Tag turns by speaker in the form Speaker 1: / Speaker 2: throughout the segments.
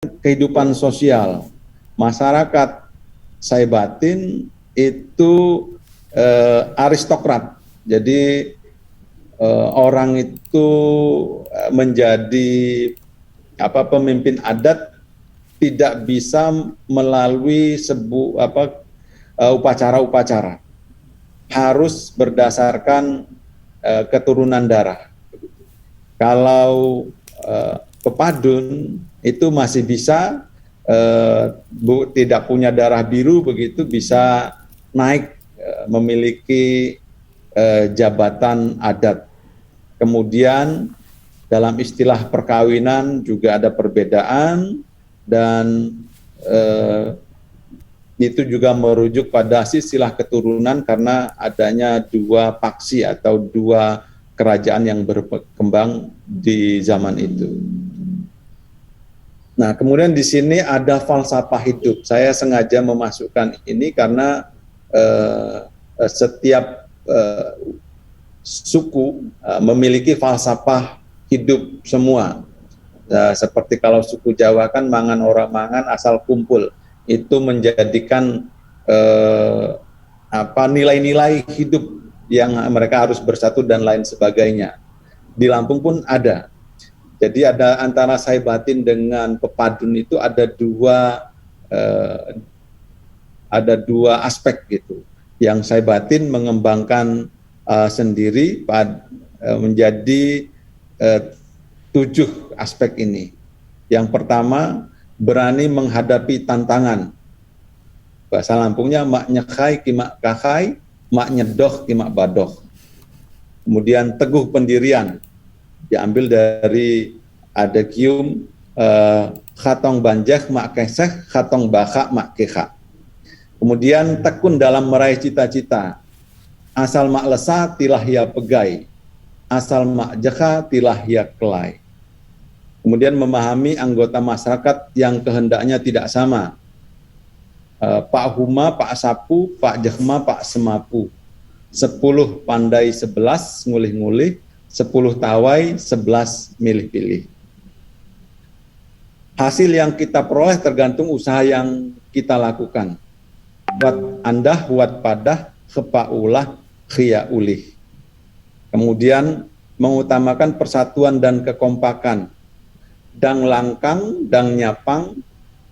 Speaker 1: kehidupan sosial masyarakat Saibatin itu aristokrat. Jadi orang itu menjadi pemimpin adat tidak bisa melalui upacara-upacara, harus berdasarkan keturunan darah. Kalau pepadun itu masih bisa tidak punya darah biru begitu bisa naik memiliki jabatan adat. Kemudian dalam istilah perkawinan juga ada perbedaan dan itu juga merujuk pada silsilah keturunan karena adanya dua paksi atau dua kerajaan yang berkembang di zaman itu. Nah, kemudian di sini ada falsafah hidup. Saya sengaja memasukkan ini karena setiap suku memiliki falsafah hidup semua. Seperti kalau suku Jawa kan mangan ora mangan asal kumpul. Itu menjadikan nilai-nilai hidup yang mereka harus bersatu dan lain sebagainya. Di Lampung pun ada. Jadi ada antara Saibatin dengan pepadun itu ada dua aspek gitu. Yang Saibatin mengembangkan sendiri menjadi 7 aspek ini. Yang pertama, berani menghadapi tantangan. Bahasa Lampungnya mak nyekai kimak kakai, mak nyedoh kimak badoh. Kemudian teguh pendirian, diambil dari adegium khatong banjah mak keseh, khatong baka mak keha. Kemudian tekun dalam meraih cita-cita, asal mak lesa tilah ya pegai, asal mak jeka tilah ya kelai. Kemudian memahami anggota masyarakat yang kehendaknya tidak sama. Pak Huma, Pak Sapu, Pak Jekma, Pak Semapu. 10 pandai 11 ngulih-ngulih, 10 tawai 11 milih-pilih. Hasil yang kita peroleh tergantung usaha yang kita lakukan. Wat andah, wat padah, kepaulah, khia ulih. Kemudian mengutamakan persatuan dan kekompakan. Dang langkang, dang nyapang,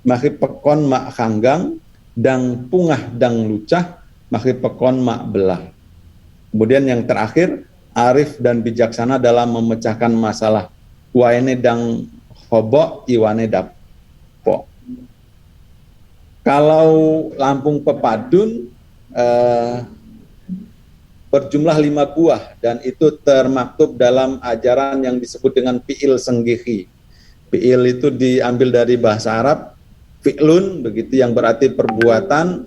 Speaker 1: maki pekon mak hanggang, dang pungah dang lucah, maki pekon mak belah. Kemudian yang terakhir, arif dan bijaksana dalam memecahkan masalah. Waene dang hobok, iwane dapo. Kalau Lampung Pepadun berjumlah 5 buah dan itu termaktub dalam ajaran yang disebut dengan fi'il senggihi. Fi'il itu diambil dari bahasa Arab, fi'lun, begitu yang berarti perbuatan,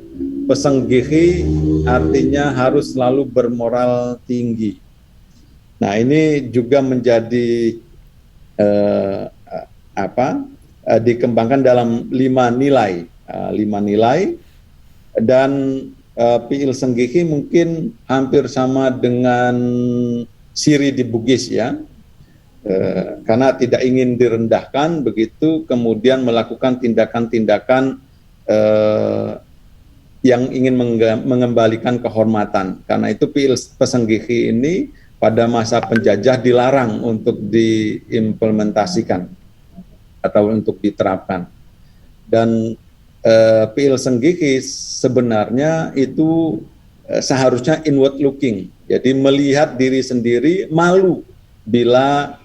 Speaker 1: pesenggihi artinya harus selalu bermoral tinggi. Nah ini juga menjadi dikembangkan dalam 5 nilai. 5 nilai dan fi'il senggihi mungkin hampir sama dengan siri di Bugis ya. Karena tidak ingin direndahkan begitu kemudian melakukan tindakan-tindakan yang ingin mengembalikan kehormatan. Karena itu fi'il pesenggihi ini pada masa penjajah dilarang untuk diimplementasikan atau untuk diterapkan. Dan fi'il senggihi sebenarnya itu seharusnya inward looking. Jadi melihat diri sendiri, malu bila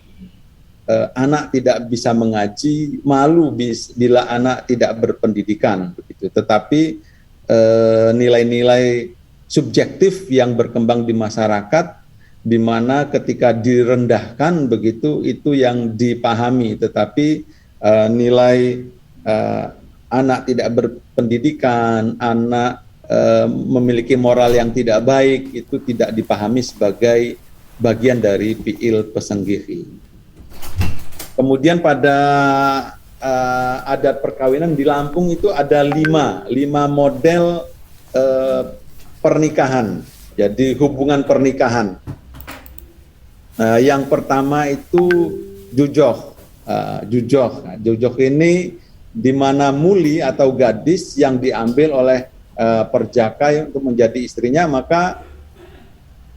Speaker 1: anak tidak bisa mengaji, malu bila anak tidak berpendidikan begitu. Tetapi nilai-nilai subjektif yang berkembang di masyarakat di mana ketika direndahkan begitu itu yang dipahami, tetapi nilai anak tidak berpendidikan, anak memiliki moral yang tidak baik itu tidak dipahami sebagai bagian dari fi'il pesenggihi. Kemudian pada adat perkawinan di Lampung itu ada 5 model pernikahan. Jadi hubungan pernikahan. Yang pertama itu jujoh. Jujoh ini di mana muli atau gadis yang diambil oleh perjaka untuk menjadi istrinya, maka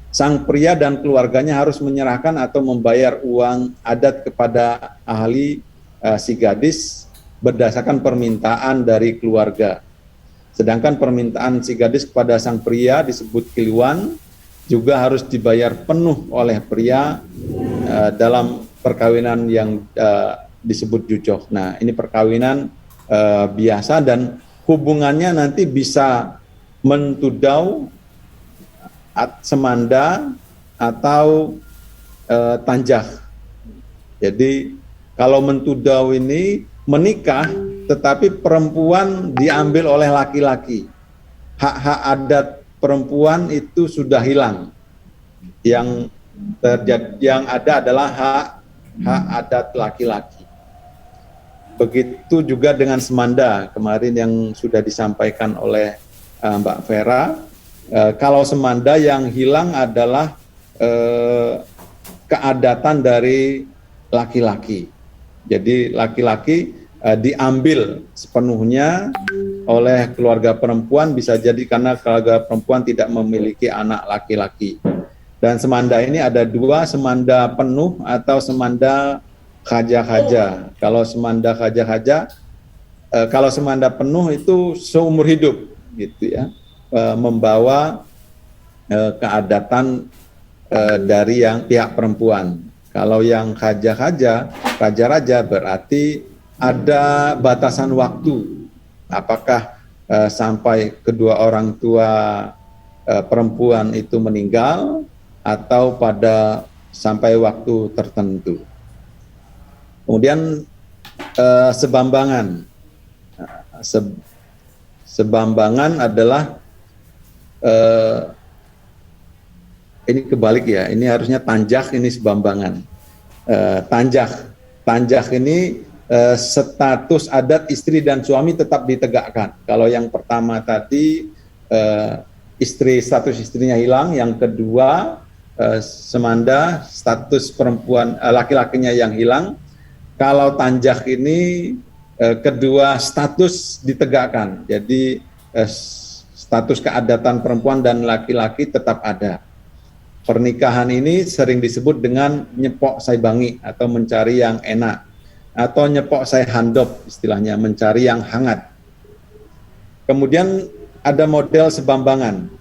Speaker 1: sang pria dan keluarganya harus menyerahkan atau membayar uang adat kepada ahli si gadis berdasarkan permintaan dari keluarga. Sedangkan permintaan si gadis kepada sang pria disebut kiluan, juga harus dibayar penuh oleh pria dalam perkawinan yang disebut jujoh. Nah, ini perkawinan biasa dan hubungannya nanti bisa mentudau, semanda, atau tanjah. Jadi kalau mentudau ini menikah tetapi perempuan diambil oleh laki-laki. Hak-hak adat perempuan itu sudah hilang. Yang ada adalah hak adat laki-laki. Begitu juga dengan semanda kemarin yang sudah disampaikan oleh Mbak Vera. Kalau semanda yang hilang adalah keadatan dari laki-laki. Jadi laki-laki diambil sepenuhnya oleh keluarga perempuan, bisa jadi karena keluarga perempuan tidak memiliki anak laki-laki. Dan semanda ini ada dua, semanda penuh atau semanda khaja-khaja. Kalau semanda khaja-khaja, kalau semanda penuh itu seumur hidup, gitu ya, membawa keadatan dari yang pihak perempuan. Kalau yang khaja-khaja, raja-raja, berarti ada batasan waktu. Apakah sampai kedua orang tua perempuan itu meninggal atau pada sampai waktu tertentu. Kemudian sebambangan. Sebambangan adalah ini kebalik ya, ini harusnya tanjak, ini sebambangan. Tanjak ini status adat istri dan suami tetap ditegakkan. Kalau yang pertama tadi status istrinya hilang, yang kedua semanda, status perempuan laki-lakinya yang hilang. Kalau tanjak ini kedua status ditegakkan, jadi status keadatan perempuan dan laki-laki tetap ada. Pernikahan ini sering disebut dengan nyepok sai bangi atau mencari yang enak, atau nyepok sai handop istilahnya, mencari yang hangat. Kemudian ada model sebambangan,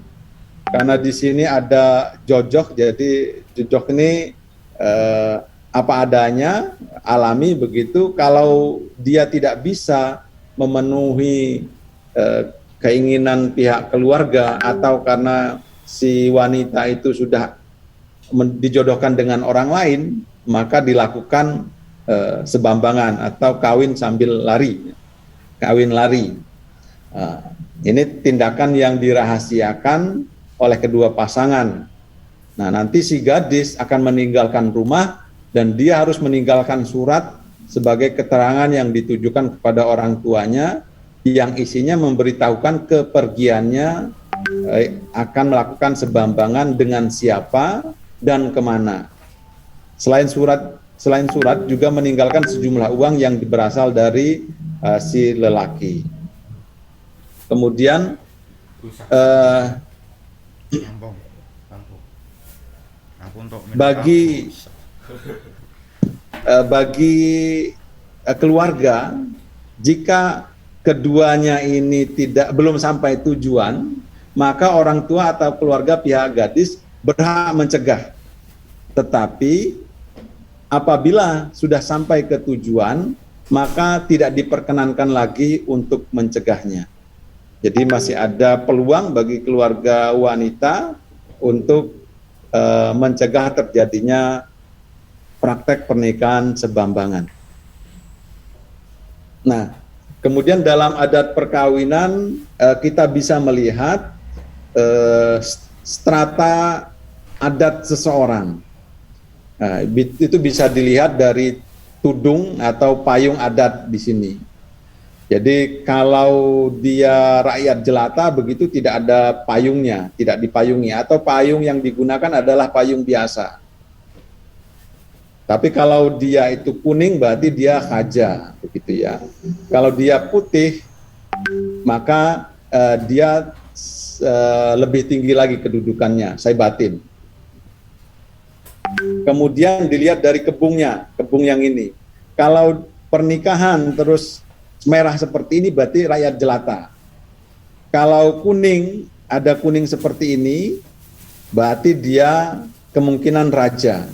Speaker 1: karena di sini ada jojok, jadi jojok ini apa adanya, alami begitu. Kalau dia tidak bisa memenuhi keinginan pihak keluarga atau karena si wanita itu sudah dijodohkan dengan orang lain, maka dilakukan sebambangan atau kawin sambil lari, kawin lari. Ini tindakan yang dirahasiakan oleh kedua pasangan. Nah, nanti si gadis akan meninggalkan rumah dan dia harus meninggalkan surat sebagai keterangan yang ditujukan kepada orang tuanya yang isinya memberitahukan kepergiannya akan melakukan sebambangan dengan siapa dan kemana. Selain surat juga meninggalkan sejumlah uang yang berasal dari si lelaki. Kemudian bagi keluarga, jika keduanya ini belum sampai tujuan, maka orang tua atau keluarga pihak gadis berhak mencegah. Tetapi apabila sudah sampai ke tujuan, maka tidak diperkenankan lagi untuk mencegahnya. Jadi masih ada peluang bagi keluarga wanita untuk mencegah terjadinya praktek pernikahan sebambangan. Nah, kemudian dalam adat perkawinan kita bisa melihat strata adat seseorang. Nah, itu bisa dilihat dari tudung atau payung adat di sini. Jadi kalau dia rakyat jelata begitu tidak ada payungnya, tidak dipayungi, atau payung yang digunakan adalah payung biasa. Tapi kalau dia itu kuning berarti dia haja, begitu ya. Kalau dia putih maka dia lebih tinggi lagi kedudukannya, sai batin. Kemudian dilihat dari kebungnya, kebung yang ini. Kalau pernikahan terus merah seperti ini berarti rakyat jelata. Kalau kuning, ada kuning seperti ini, berarti dia kemungkinan raja.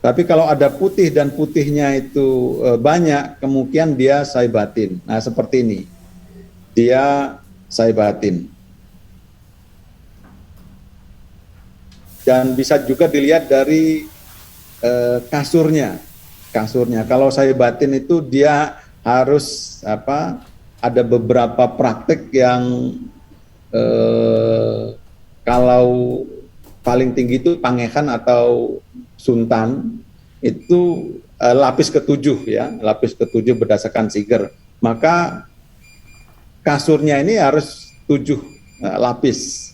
Speaker 1: Tapi kalau ada putih dan putihnya itu banyak, kemungkinan dia sai batin. Nah seperti ini, dia sai batin. Dan bisa juga dilihat dari kasurnya. Kalau sai batin itu dia harus ada beberapa praktek yang kalau paling tinggi itu pangehan atau sultan itu lapis ketujuh ya, lapis ketujuh berdasarkan siger. Maka kasurnya ini harus 7 lapis.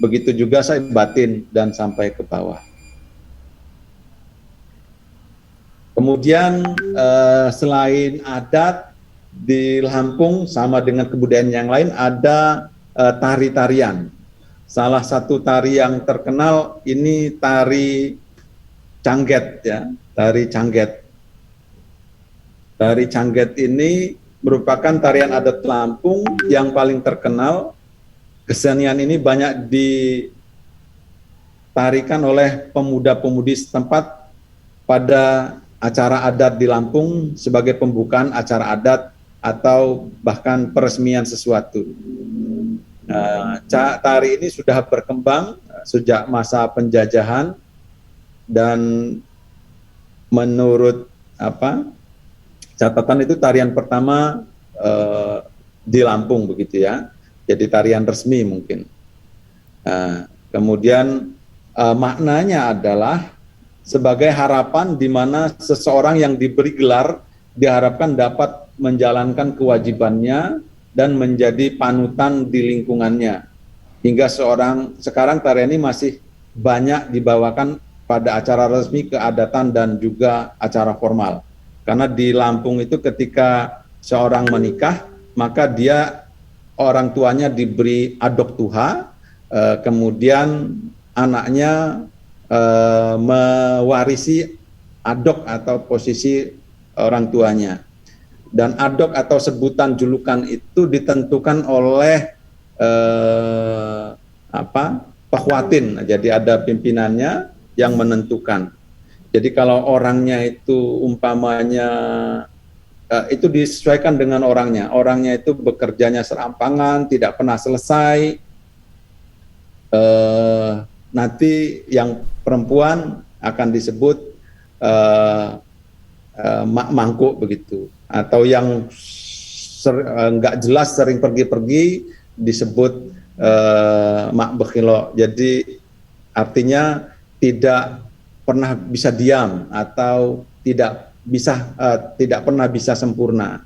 Speaker 1: Begitu juga sai batin dan sampai ke bawah. Kemudian selain adat di Lampung sama dengan kebudayaan yang lain ada tari-tarian. Salah satu tari yang terkenal ini tari Cangget ya, tari Cangget. Tari Cangget ini merupakan tarian adat Lampung yang paling terkenal. Kesenian ini banyak ditarikan oleh pemuda-pemudi setempat pada acara adat di Lampung sebagai pembukaan acara adat atau bahkan peresmian sesuatu. Tari ini sudah berkembang sejak masa penjajahan dan menurut catatan itu tarian pertama di Lampung begitu ya. Jadi tarian resmi mungkin. Kemudian maknanya adalah sebagai harapan di mana seseorang yang diberi gelar diharapkan dapat menjalankan kewajibannya dan menjadi panutan di lingkungannya. Hingga sekarang tarian ini masih banyak dibawakan pada acara resmi, keadatan, dan juga acara formal. Karena di Lampung itu ketika seorang menikah, maka dia orang tuanya diberi adok tuha, kemudian anaknya mewarisi adok atau posisi orang tuanya. Dan adok atau sebutan julukan itu ditentukan oleh Pakhwatin. Jadi ada pimpinannya yang menentukan. Jadi kalau orangnya itu umpamanya itu disesuaikan dengan orangnya. Orangnya itu bekerjanya serampangan, tidak pernah selesai. Nanti yang perempuan akan disebut mak mangkuk begitu. Atau yang nggak jelas sering pergi-pergi disebut mak bekhilo. Jadi artinya tidak pernah bisa diam atau tidak pernah bisa sempurna.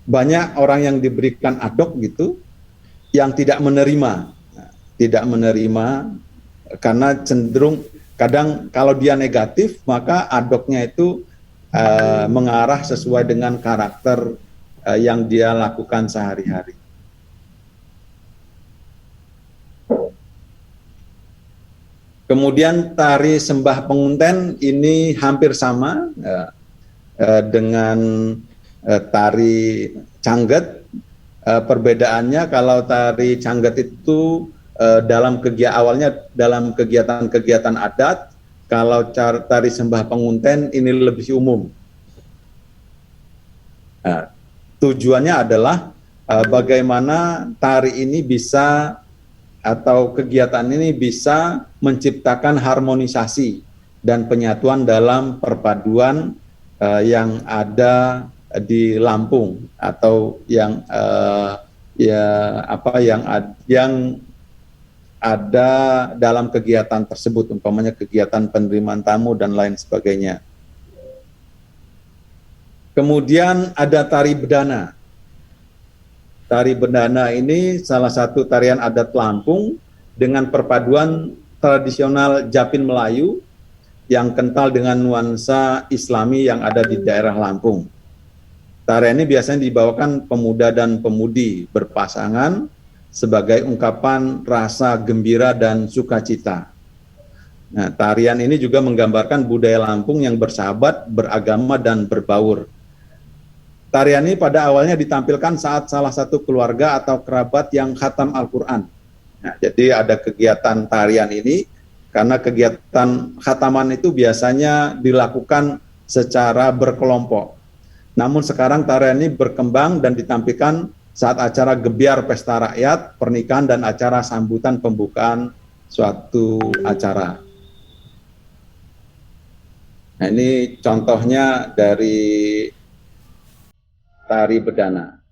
Speaker 1: Banyak orang yang diberikan adok gitu yang tidak menerima karena cenderung kadang kalau dia negatif maka adoknya itu mengarah sesuai dengan karakter yang dia lakukan sehari-hari. Kemudian tari sembah pengunten ini hampir sama dengan tari Cangget. Perbedaannya kalau tari Cangget itu awalnya dalam kegiatan-kegiatan adat. Kalau tari sembah pengunten ini lebih umum. Tujuannya adalah bagaimana tari ini bisa atau kegiatan ini bisa menciptakan harmonisasi dan penyatuan dalam perpaduan yang ada di Lampung atau yang ada dalam kegiatan tersebut, umpamanya kegiatan penerimaan tamu dan lain sebagainya. Kemudian ada tari bedana. Tari bedana ini salah satu tarian adat Lampung dengan perpaduan tradisional Japin Melayu yang kental dengan nuansa Islami yang ada di daerah Lampung. Tarian ini biasanya dibawakan pemuda dan pemudi berpasangan sebagai ungkapan rasa gembira dan sukacita. Nah, tarian ini juga menggambarkan budaya Lampung yang bersahabat, beragama, dan berbaur. Tarian ini pada awalnya ditampilkan saat salah satu keluarga atau kerabat yang khatam Al-Quran. Nah, jadi ada kegiatan tarian ini, karena kegiatan khataman itu biasanya dilakukan secara berkelompok. Namun sekarang tarian ini berkembang dan ditampilkan saat acara gebiar pesta rakyat, pernikahan, dan acara sambutan pembukaan suatu acara. Nah, ini contohnya dari tari bedana.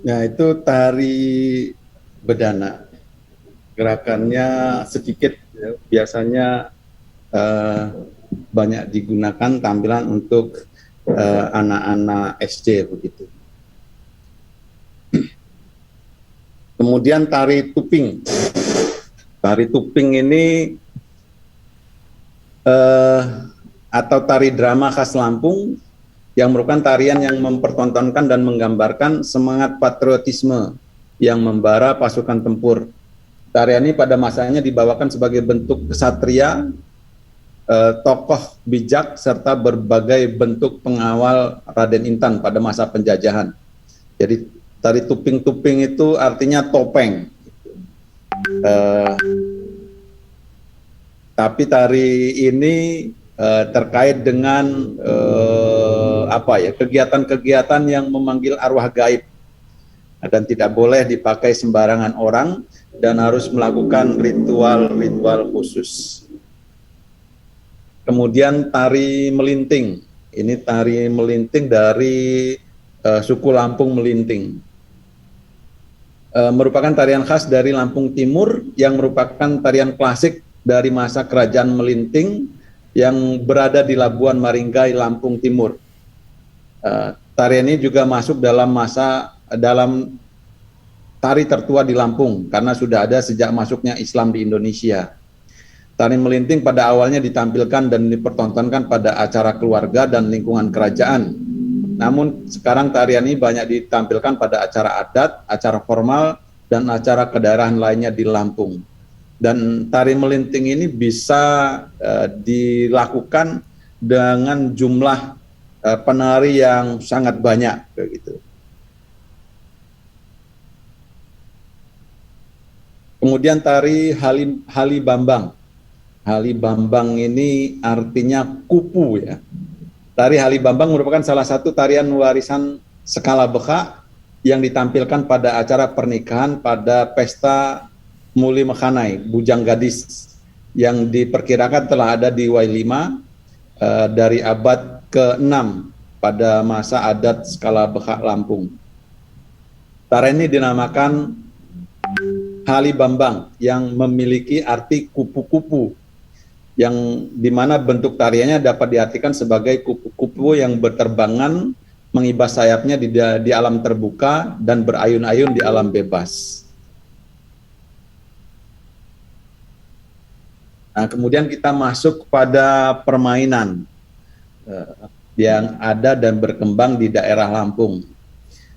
Speaker 1: Nah, itu tari bedana. Gerakannya sedikit, ya. Biasanya banyak digunakan tampilan untuk anak-anak SD begitu. Kemudian tari tuping. Tari tuping ini atau tari drama khas Lampung yang merupakan tarian yang mempertontonkan dan menggambarkan semangat patriotisme yang membara pasukan tempur. Tarian ini pada masanya dibawakan sebagai bentuk kesatria, tokoh bijak, serta berbagai bentuk pengawal Raden Intan pada masa penjajahan. Jadi tari tuping-tuping itu artinya topeng. Tapi tari ini terkait dengan kegiatan-kegiatan yang memanggil arwah gaib dan tidak boleh dipakai sembarangan orang dan harus melakukan ritual-ritual khusus. Kemudian tari melinting. Ini tari melinting dari suku Lampung Melinting. Merupakan tarian khas dari Lampung Timur yang merupakan tarian klasik dari masa Kerajaan Melinting yang berada di Labuan Maringgai, Lampung Timur. Tarian ini juga masuk dalam tari tertua di Lampung karena sudah ada sejak masuknya Islam di Indonesia. Tari melinting pada awalnya ditampilkan dan dipertontonkan pada acara keluarga dan lingkungan kerajaan. Namun sekarang tarian ini banyak ditampilkan pada acara adat, acara formal, dan acara kedaerahan lainnya di Lampung. Dan tari melinting ini bisa dilakukan dengan jumlah penari yang sangat banyak, begitu. Kemudian tari Hali Bambang. Hali Bambang ini artinya kupu, ya. Tari Hali Bambang merupakan salah satu tarian warisan skala Beka yang ditampilkan pada acara pernikahan pada pesta Muli Mekhanai, Bujang Gadis, yang diperkirakan telah ada di Y5 dari abad ke-6 pada masa adat skala Beka Lampung. Tarian ini dinamakan Hali Bambang yang memiliki arti kupu-kupu, yang dimana bentuk tariannya dapat diartikan sebagai kupu-kupu yang berterbangan, mengibas sayapnya di alam terbuka dan berayun-ayun di alam bebas. Nah, kemudian kita masuk pada permainan yang ada dan berkembang di daerah Lampung.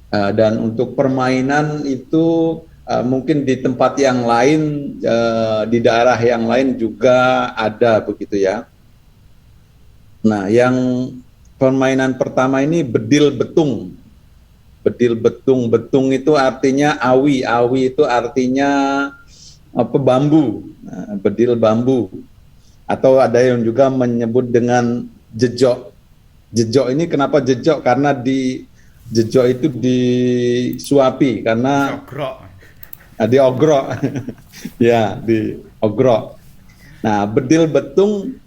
Speaker 1: Dan untuk permainan itu mungkin di tempat yang lain, di daerah yang lain juga ada, begitu ya. Nah, yang permainan pertama ini bedil betung. Bedil betung, betung itu artinya awi, awi itu artinya bambu, nah, bedil bambu. Atau ada yang juga menyebut dengan jejok. Jejok ini kenapa jejok? Karena di jejok itu disuapi, karena diogrok. Ya, diogrok. Nah, bedil betung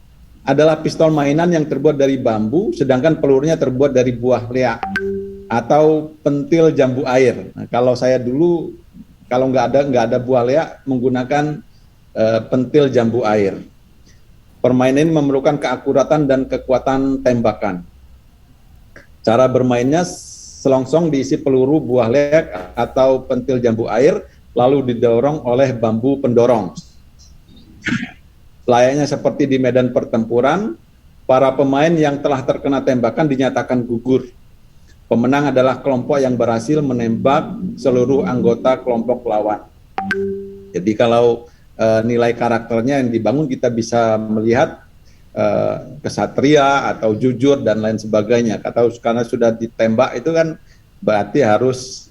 Speaker 1: adalah pistol mainan yang terbuat dari bambu, sedangkan pelurnya terbuat dari buah leak atau pentil jambu air. Nah, kalau saya dulu, kalau nggak ada buah leak, menggunakan pentil jambu air. Permainan ini memerlukan keakuratan dan kekuatan tembakan. Cara bermainnya selongsong diisi peluru buah leak atau pentil jambu air, lalu didorong oleh bambu pendorong. Layaknya seperti di medan pertempuran, para pemain yang telah terkena tembakan dinyatakan gugur. Pemenang adalah kelompok yang berhasil menembak seluruh anggota kelompok lawan. Jadi kalau nilai karakternya yang dibangun, kita bisa melihat kesatria atau jujur dan lain sebagainya. Karena sudah ditembak itu kan berarti harus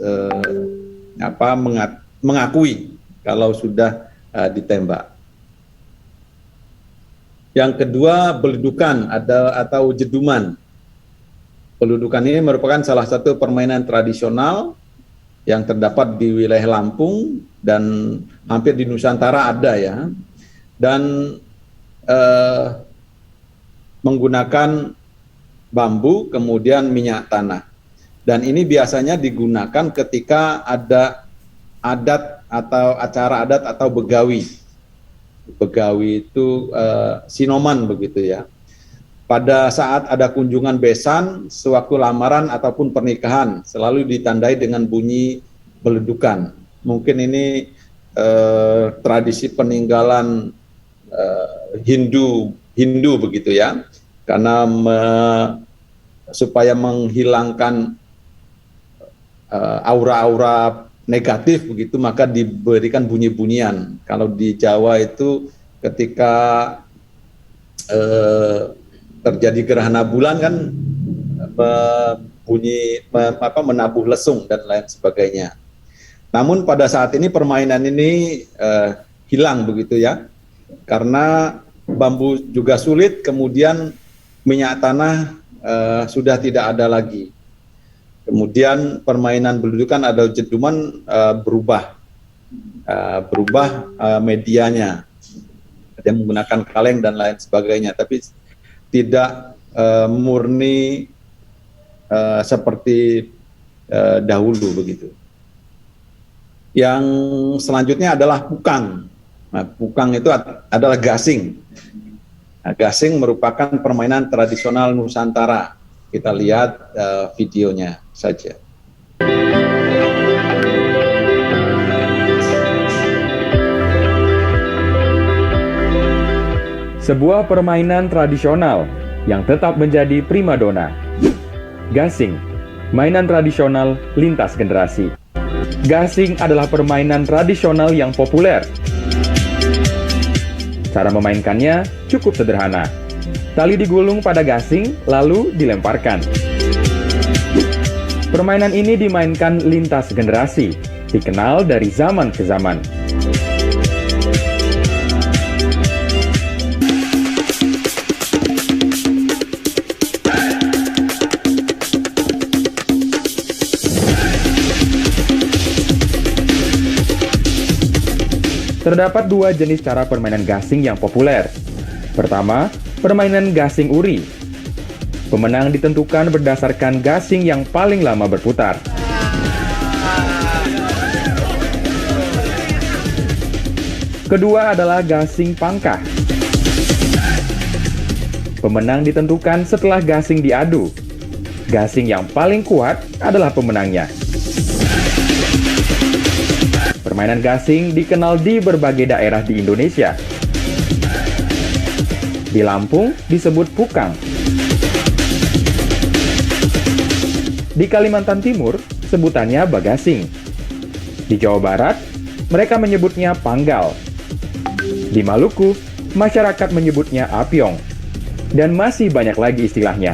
Speaker 1: mengakui kalau sudah ditembak. Yang kedua, beledukan atau jeduman. Beledukan ini merupakan salah satu permainan tradisional yang terdapat di wilayah Lampung dan hampir di Nusantara ada, ya. Dan menggunakan bambu kemudian minyak tanah. Dan ini biasanya digunakan ketika ada adat atau acara adat atau begawi. Begawi itu sinoman begitu ya. Pada saat ada kunjungan besan, sewaktu lamaran ataupun pernikahan, selalu ditandai dengan bunyi beledukan. Mungkin ini tradisi peninggalan Hindu begitu ya, karena supaya menghilangkan aura-aura negatif begitu, maka diberikan bunyi-bunyian. Kalau di Jawa itu ketika terjadi gerhana bulan kan menabuh lesung dan lain sebagainya. Namun pada saat ini permainan ini hilang begitu ya, karena bambu juga sulit, kemudian minyak tanah sudah tidak ada lagi. Kemudian permainan beledukan atau jeduman berubah medianya. Ada yang menggunakan kaleng dan lain sebagainya, tapi tidak murni seperti dahulu begitu. Yang selanjutnya adalah pukang. Nah, pukang itu adalah gasing. Nah, gasing merupakan permainan tradisional Nusantara. Kita lihat videonya saja.
Speaker 2: Sebuah permainan tradisional yang tetap menjadi primadona. Gasing, mainan tradisional lintas generasi. Gasing adalah permainan tradisional yang populer. Cara memainkannya cukup sederhana. Tali digulung pada gasing, lalu dilemparkan. Permainan ini dimainkan lintas generasi, dikenal dari zaman ke zaman. Terdapat dua jenis cara permainan gasing yang populer. Pertama, permainan gasing uri. Pemenang ditentukan berdasarkan gasing yang paling lama berputar. Kedua adalah gasing pangkah. Pemenang ditentukan setelah gasing diadu. Gasing yang paling kuat adalah pemenangnya. Permainan gasing dikenal di berbagai daerah di Indonesia. Di Lampung disebut pukang. Di Kalimantan Timur sebutannya bagasing. Di Jawa Barat mereka menyebutnya panggal. Di Maluku masyarakat menyebutnya apyong. Dan masih banyak lagi istilahnya.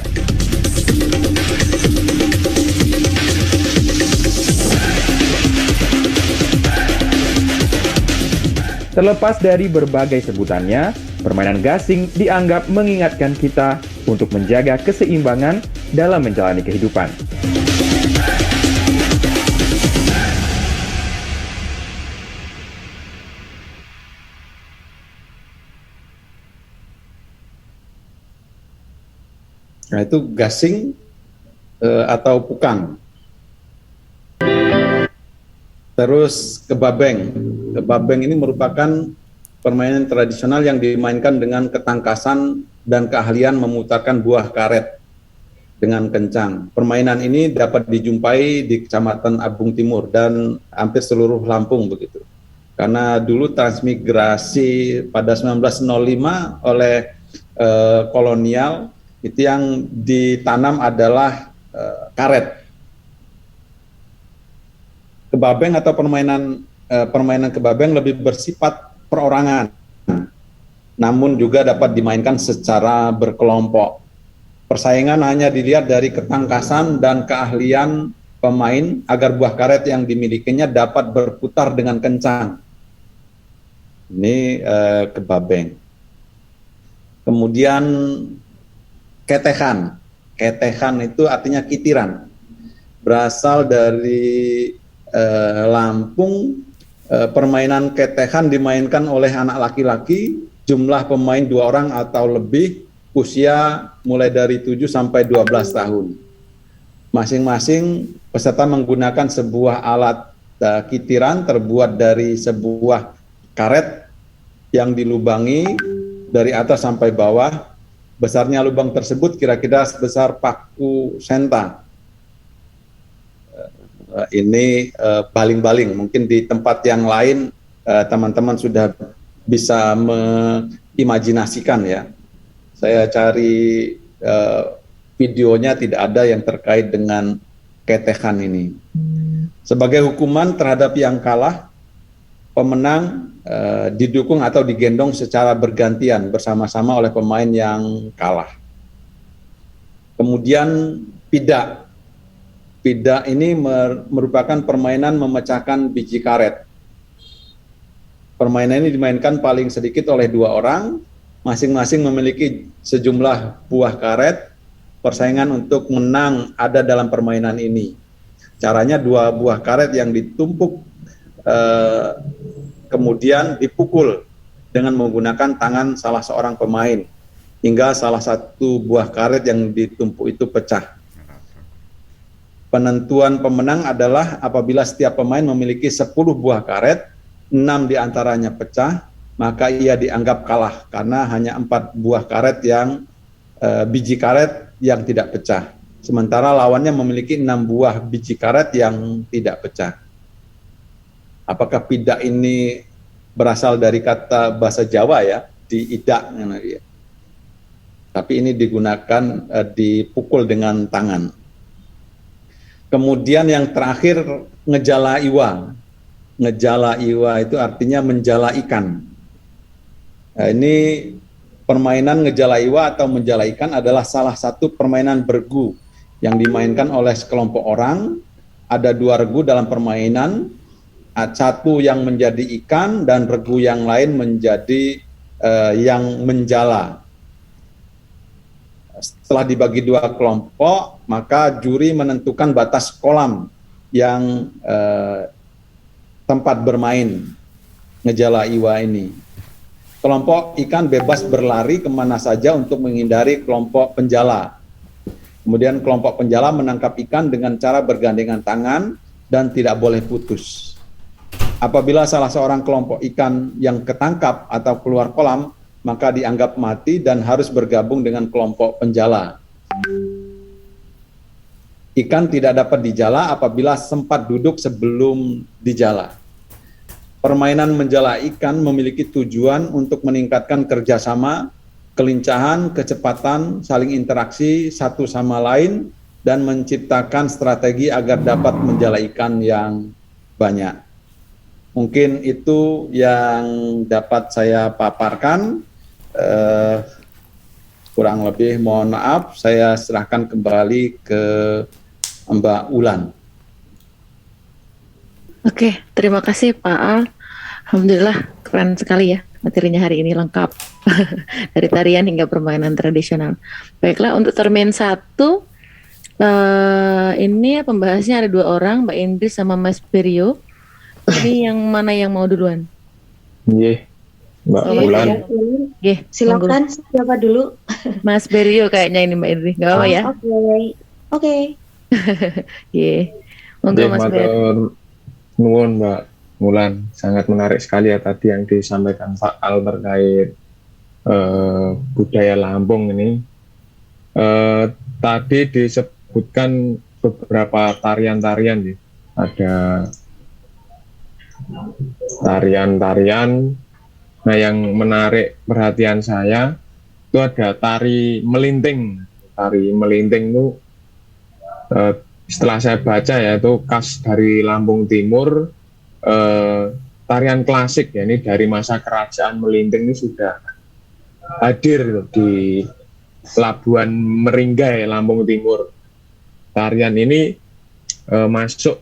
Speaker 2: Terlepas dari berbagai sebutannya, permainan gasing dianggap mengingatkan kita untuk menjaga keseimbangan dalam menjalani kehidupan.
Speaker 1: Nah, itu gasing atau pukang. Terus kebabeng. Kebabeng ini merupakan permainan tradisional yang dimainkan dengan ketangkasan dan keahlian memutarkan buah karet dengan kencang. Permainan ini dapat dijumpai di Kecamatan Abung Timur dan hampir seluruh Lampung begitu. Karena dulu transmigrasi pada 1905 oleh kolonial, itu yang ditanam adalah karet. Kebabeng atau permainan kebabeng lebih bersifat perorangan, namun juga dapat dimainkan secara berkelompok. Persaingan hanya dilihat dari ketangkasan dan keahlian pemain agar buah karet yang dimilikinya dapat berputar dengan kencang. Ini kebabeng. Kemudian ketehan. Ketehan itu artinya kitiran. Berasal dari Lampung. Permainan ketehan dimainkan oleh anak laki-laki, jumlah pemain 2 orang atau lebih, usia mulai dari 7 sampai 12 tahun. Masing-masing peserta menggunakan sebuah alat kitiran terbuat dari sebuah karet yang dilubangi dari atas sampai bawah. Besarnya lubang tersebut kira-kira sebesar paku senta. Ini baling-baling. Mungkin di tempat yang lain teman-teman sudah bisa mengimajinasikan ya. Saya cari videonya, tidak ada yang terkait dengan ketekan ini. Sebagai hukuman terhadap yang kalah, pemenang didukung atau digendong secara bergantian bersama-sama oleh pemain yang kalah. Kemudian pidak. Pidak ini merupakan permainan memecahkan biji karet. Permainan ini dimainkan paling sedikit oleh 2 orang, masing-masing memiliki sejumlah buah karet. Persaingan untuk menang ada dalam permainan ini. Caranya 2 buah karet yang ditumpuk kemudian dipukul dengan menggunakan tangan salah seorang pemain hingga salah satu buah karet yang ditumpuk itu pecah. Penentuan pemenang adalah apabila setiap pemain memiliki 10 buah karet, 6 diantaranya pecah, maka ia dianggap kalah karena hanya 4 buah karet yang biji karet yang tidak pecah. Sementara lawannya memiliki 6 buah biji karet yang tidak pecah. Apakah pidak ini berasal dari kata bahasa Jawa ya, diidak, tapi ini digunakan dipukul dengan tangan. Kemudian yang terakhir ngejala iwa. Ngejala iwa itu artinya menjala ikan. Nah, ini permainan ngejala iwa atau menjala ikan adalah salah satu permainan bergu yang dimainkan oleh sekelompok orang. Ada 2 regu dalam permainan, satu yang menjadi ikan dan regu yang lain menjadi yang menjala. Setelah dibagi 2 kelompok, maka juri menentukan batas kolam yang tempat bermain ngejala iwa ini. Kelompok ikan bebas berlari kemana saja untuk menghindari kelompok penjala. Kemudian kelompok penjala menangkap ikan dengan cara bergandengan tangan dan tidak boleh putus. Apabila salah seorang kelompok ikan yang ketangkap atau keluar kolam, maka dianggap mati dan harus bergabung dengan kelompok penjala. Ikan tidak dapat dijala apabila sempat duduk sebelum dijala. Permainan menjala ikan memiliki tujuan untuk meningkatkan kerjasama, kelincahan, kecepatan, saling interaksi satu sama lain, dan menciptakan strategi agar dapat menjala ikan yang banyak. Mungkin itu yang dapat saya paparkan. Kurang lebih mohon maaf, saya serahkan kembali ke Mbak Ulan.
Speaker 3: Oke, terima kasih Pak Al. Alhamdulillah keren sekali ya materinya hari ini, lengkap. Dari tarian hingga permainan tradisional. Baiklah, untuk termin 1 ini pembahasnya ada 2 orang, Mbak Indri sama Mas Berio. Ini yang mana yang mau duluan?
Speaker 4: Iya, Mbak Ulan.
Speaker 5: Silakan, siapa dulu?
Speaker 3: Mas Berio kayaknya ini Mbak Indri. Gak apa ya?
Speaker 5: Oke.
Speaker 3: Iya. Monggo Mas Berio.
Speaker 4: Nuwun Mbak Ulan, sangat menarik sekali ya tadi yang disampaikan Pak Al terkait budaya Lampung ini. Tadi disebutkan beberapa tarian-tarian ya. Ada tarian-tarian. Nah, yang menarik perhatian saya itu ada tari melinting. Tari melinting itu setelah saya baca ya itu khas dari Lampung Timur, tarian klasik ya, ini dari masa kerajaan Melinting ini sudah hadir di Pelabuhan Meringgai, Lampung Timur. Tarian ini masuk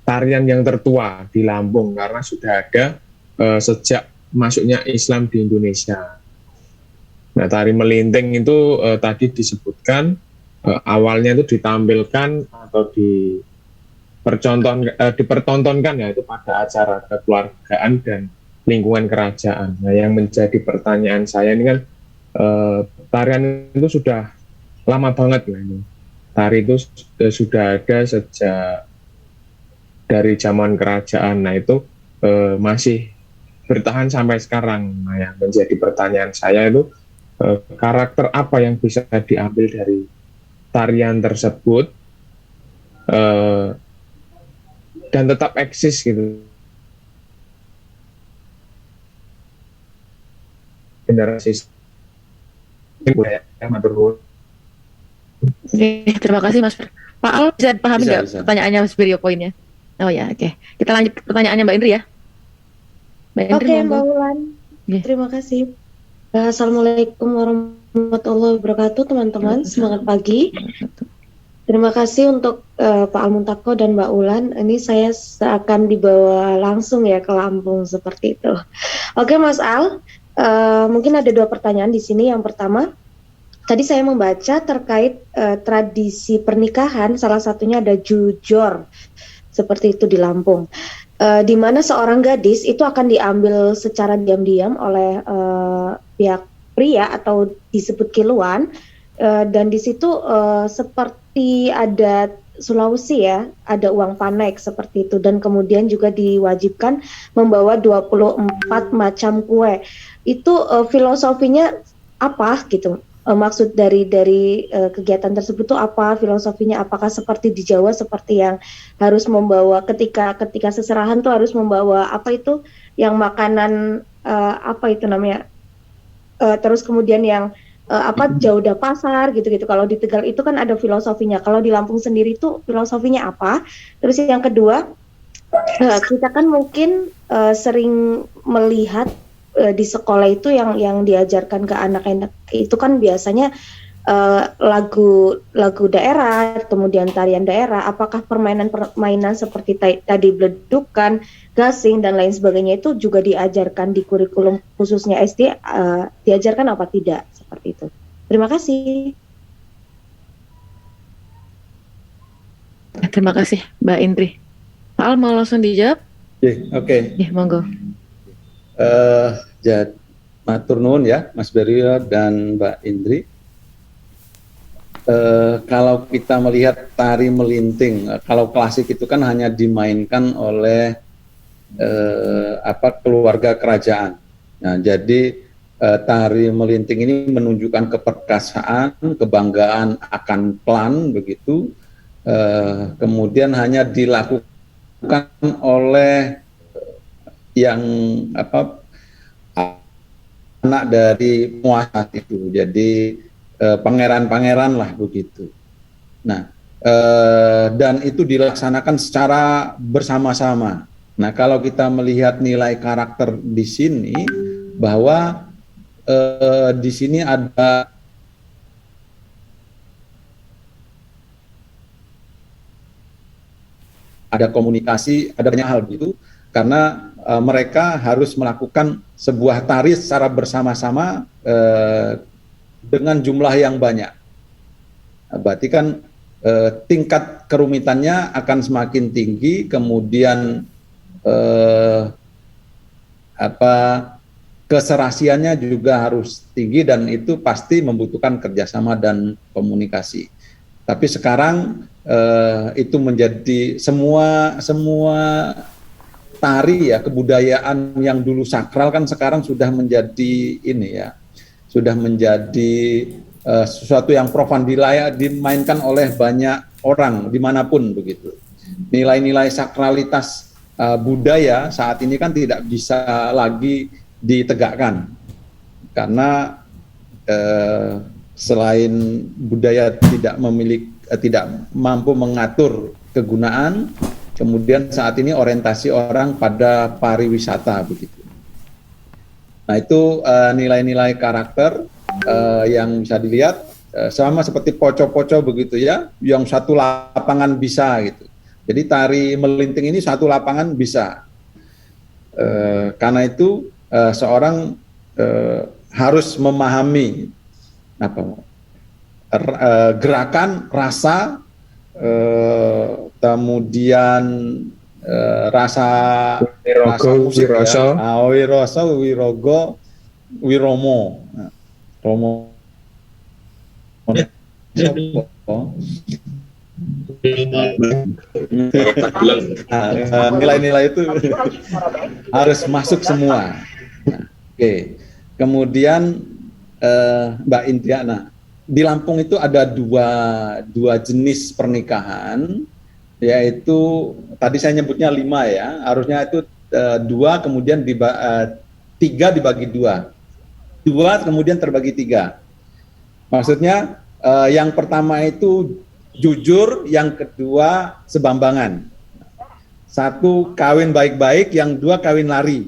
Speaker 4: tarian yang tertua di Lampung karena sudah ada sejak masuknya Islam di Indonesia. Nah, tari melinting itu tadi disebutkan awalnya itu ditampilkan atau dipertontonkan ya itu pada acara kekeluargaan dan lingkungan kerajaan. Nah, yang menjadi pertanyaan saya ini kan tarian itu sudah lama banget ya ini. Tari itu sudah ada sejak dari zaman kerajaan. Nah itu masih bertahan sampai sekarang. Nah yang menjadi pertanyaan saya itu karakter apa yang bisa diambil dari tarian tersebut dan tetap eksis gitu generasi budaya matur nuwun.
Speaker 3: Oke, terima kasih Mas. Pak Al bisa dipahami
Speaker 1: Bisa,
Speaker 3: nggak
Speaker 1: bisa.
Speaker 3: pertanyaannya Mas Biryo poinnya? Oh ya, oke. Kita lanjut ke pertanyaannya Mbak Indri ya. Mbak Indri
Speaker 5: Oke,
Speaker 3: monggo.
Speaker 5: Mbak Wulan.
Speaker 3: Oke.
Speaker 5: Terima kasih. Assalamualaikum warahmatullahi wabarakatuh, teman-teman. Semangat pagi. Terima kasih untuk Pak Al Muntako dan Mbak Ulan. Ini saya akan dibawa langsung ya ke Lampung seperti itu. Oke, Mas Al. Mungkin ada 2 pertanyaan di sini. Yang pertama, tadi saya membaca terkait tradisi pernikahan. Salah satunya ada jujor, seperti itu di Lampung. Di mana seorang gadis itu akan diambil secara diam-diam oleh pihak pria atau disebut kiluan. Dan di situ seperti ada Sulawesi ya, ada uang panek seperti itu, dan kemudian juga diwajibkan membawa 24 macam kue. Itu filosofinya apa gitu? Maksud dari kegiatan tersebut itu apa filosofinya? Apakah seperti di Jawa seperti yang harus membawa ketika seserahan tuh harus membawa apa itu yang makanan apa itu namanya? Terus kemudian yang jaudah pasar gitu-gitu. Kalau di Tegal itu kan ada filosofinya. Kalau di Lampung sendiri itu filosofinya apa? Terus yang kedua, kita kan mungkin sering melihat di sekolah itu yang diajarkan ke anak-anak itu kan biasanya lagu daerah, kemudian tarian daerah. Apakah permainan seperti tadi beledukan, gasing dan lain sebagainya itu juga diajarkan di kurikulum khususnya SD? Diajarkan apa tidak seperti itu? Terima kasih.
Speaker 3: Terima kasih Mbak Indri. Pak Al mau langsung dijawab?
Speaker 1: Oke.
Speaker 3: Ya, monggo.
Speaker 1: Jadi matur nuwun ya Mas Beryo dan Mbak Indri. Kalau kita melihat tari melinting, kalau klasik itu kan hanya dimainkan oleh keluarga kerajaan. Nah, jadi tari melinting ini menunjukkan keperkasaan, kebanggaan akan klan begitu. Kemudian hanya dilakukan oleh yang anak dari penguasa itu. Jadi pangeran-pangeran lah begitu. Nah, dan itu dilaksanakan secara bersama-sama. Nah, kalau kita melihat nilai karakter di sini, bahwa di sini ada komunikasi, ada banyak hal begitu, karena mereka harus melakukan sebuah tari secara bersama-sama dengan jumlah yang banyak. Berarti kan tingkat kerumitannya akan semakin tinggi, kemudian keserasiannya juga harus tinggi, dan itu pasti membutuhkan kerjasama dan komunikasi. Tapi sekarang itu menjadi semua tari ya, kebudayaan yang dulu sakral kan sekarang sudah menjadi ini ya, sudah menjadi sesuatu yang profan, dimainkan oleh banyak orang dimanapun begitu. Nilai-nilai sakralitas budaya saat ini kan tidak bisa lagi ditegakkan, karena selain budaya tidak mampu mengatur kegunaan, kemudian saat ini orientasi orang pada pariwisata begitu. Nah, itu nilai-nilai karakter yang bisa dilihat, sama seperti poco-poco begitu ya, yang satu lapangan bisa gitu. Jadi tari melinting ini satu lapangan bisa. Karena itu seorang harus memahami gerakan, rasa, kemudian rasa musik, wiroso, wirogo, wiromo. Romo Nilai-nilai itu harus masuk semua. Nah, oke. Kemudian Mbak Indiana, di Lampung itu ada dua jenis pernikahan, yaitu tadi saya nyebutnya 5 ya, harusnya itu 2 kemudian tiga dibagi 2, 2 kemudian terbagi 3. Maksudnya yang pertama itu jujur, yang kedua sebambangan. 1 kawin baik-baik, yang 2 kawin lari.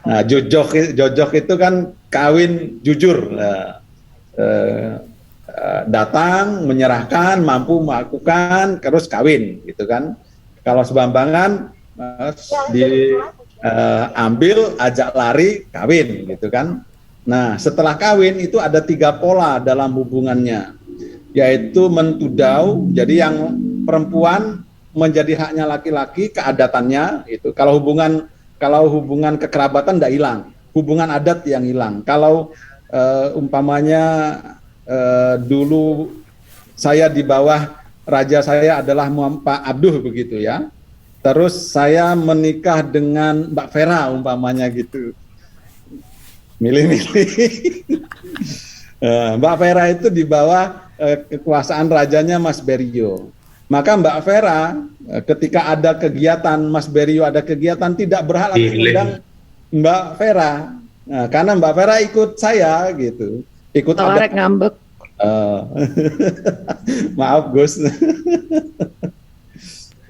Speaker 1: Nah, jojok itu kan kawin jujur, datang, menyerahkan, mampu melakukan, terus kawin, gitu kan. Kalau sebambangan diambil, ajak lari, kawin, gitu kan. Nah, setelah kawin itu ada 3 pola dalam hubungannya, yaitu mentudau, jadi yang perempuan menjadi haknya laki-laki, keadatannya itu. Kalau hubungan kekerabatan tidak hilang, hubungan adat yang hilang. Kalau umpamanya dulu saya di bawah raja saya adalah Pak Abduh begitu ya, terus saya menikah dengan Mbak Vera umpamanya gitu, milih-milih. Mbak Vera itu di bawah kekuasaan rajanya Mas Berio. Maka Mbak Vera ketika ada kegiatan, Mas Berio ada kegiatan, tidak berhak mengundang Mbak Vera. Nah, karena Mbak Vera ikut saya gitu, ikut ada.
Speaker 3: Ngambek.
Speaker 1: Maaf Gus.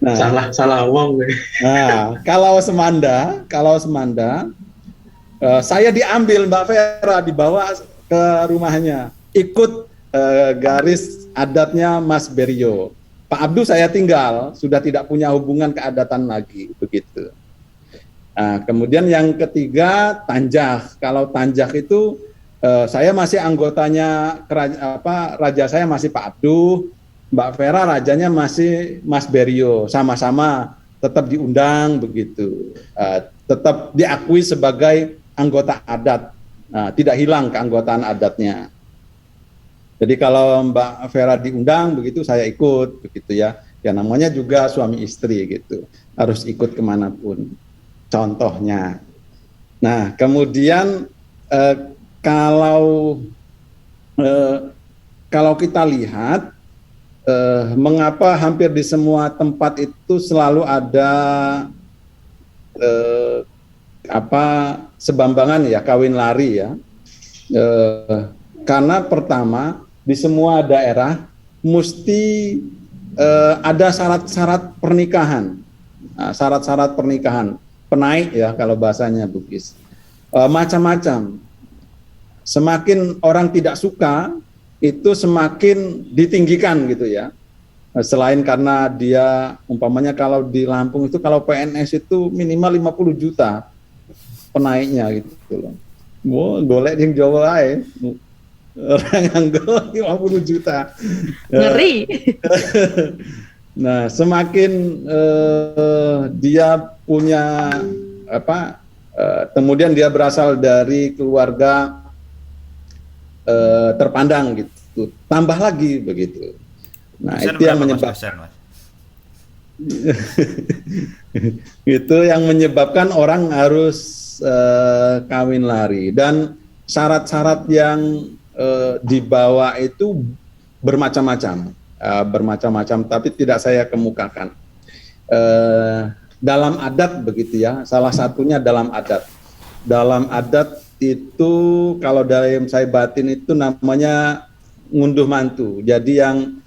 Speaker 1: Nah,
Speaker 4: salah ngomong.
Speaker 1: Nah, kalau Semanda, saya diambil Mbak Vera, dibawa ke rumahnya, ikut garis adatnya Mas Berio. Pak Abdu saya tinggal, sudah tidak punya hubungan keadatan lagi, begitu. Nah, kemudian yang ketiga tanjak. Kalau tanjak itu saya masih anggotanya raja saya masih Pak Abdu, Mbak Vera rajanya masih Mas Berio, sama-sama tetap diundang begitu, tetap diakui sebagai anggota adat, tidak hilang keanggotaan adatnya. Jadi kalau Mbak Vera diundang begitu saya ikut begitu ya. Ya namanya juga suami istri gitu, harus ikut kemanapun. Contohnya. Nah kemudian kalau kita lihat mengapa hampir di semua tempat itu selalu ada sebambangan ya, kawin lari ya. Karena pertama di semua daerah mesti ada syarat-syarat pernikahan, syarat-syarat pernikahan, penaik ya kalau bahasanya Bugis, macam-macam. Semakin orang tidak suka itu semakin ditinggikan gitu ya. Selain karena dia umpamanya kalau di Lampung itu kalau PNS itu minimal 50 juta penaiknya gitu loh. Wow, golek yang Jawa ae. Orang nganggo 50 juta.
Speaker 3: Ngeri.
Speaker 1: Nah, semakin dia punya kemudian dia berasal dari keluarga terpandang gitu, tambah lagi begitu. Nah, itu yang menyebabkan itu yang menyebabkan orang harus kawin lari, dan syarat-syarat yang dibawa itu bermacam-macam, tapi tidak saya kemukakan. Dalam adat begitu ya, salah satunya dalam adat. Dalam adat itu kalau dalam saya batin itu namanya ngunduh mantu. Jadi yang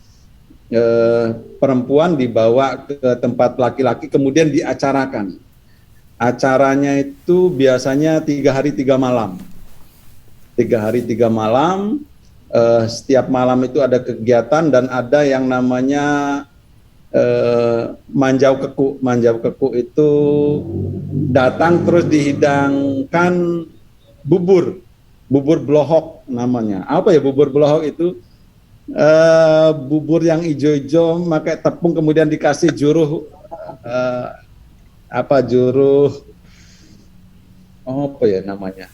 Speaker 1: perempuan dibawa ke tempat laki-laki kemudian diacarakan. Acaranya itu biasanya 3 hari 3 malam. 3 hari 3 malam, setiap malam itu ada kegiatan dan ada yang namanya manjau keku. Manjau keku itu datang terus dihidangkan bubur belohok namanya. Apa ya bubur belohok itu? Bubur yang ijo-ijo pakai tepung kemudian dikasih juruh apa ya namanya?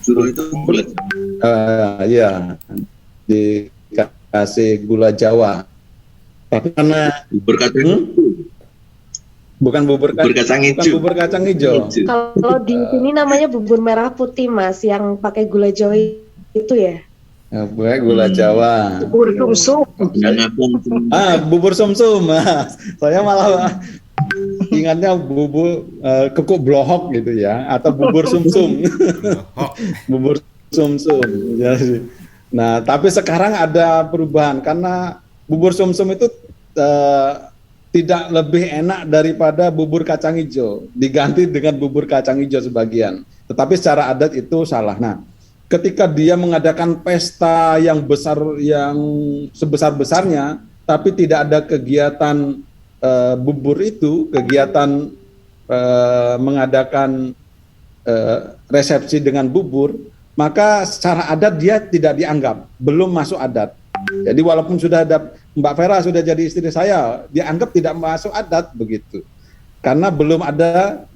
Speaker 1: Juruh itu kulit. Ya, dikasih gula Jawa. Tapi karena
Speaker 6: Bubur kacang
Speaker 1: bukan bubur
Speaker 6: kacang
Speaker 1: bukan
Speaker 6: hijau.
Speaker 1: bubur kacang hijau.
Speaker 5: Kalau di sini namanya bubur merah putih, Mas, yang pakai gula Jawa itu ya.
Speaker 1: Pakai gula Jawa.
Speaker 5: Bubur sumsum.
Speaker 1: Bubur sumsum, Mas. Saya malah ingatnya bubur kekuk blohok gitu ya, atau bubur sumsum. Bubur sumsum. Nah, tapi sekarang ada perubahan karena bubur sumsum itu tidak lebih enak daripada bubur kacang hijau, diganti dengan bubur kacang hijau sebagian. Tetapi secara adat itu salah. Nah, ketika dia mengadakan pesta yang besar, yang sebesar-besarnya, tapi tidak ada kegiatan bubur itu, kegiatan mengadakan resepsi dengan bubur, maka secara adat dia tidak dianggap, belum masuk adat. Jadi walaupun sudah ada Mbak Vera sudah jadi istri saya, dianggap tidak masuk adat begitu, karena belum ada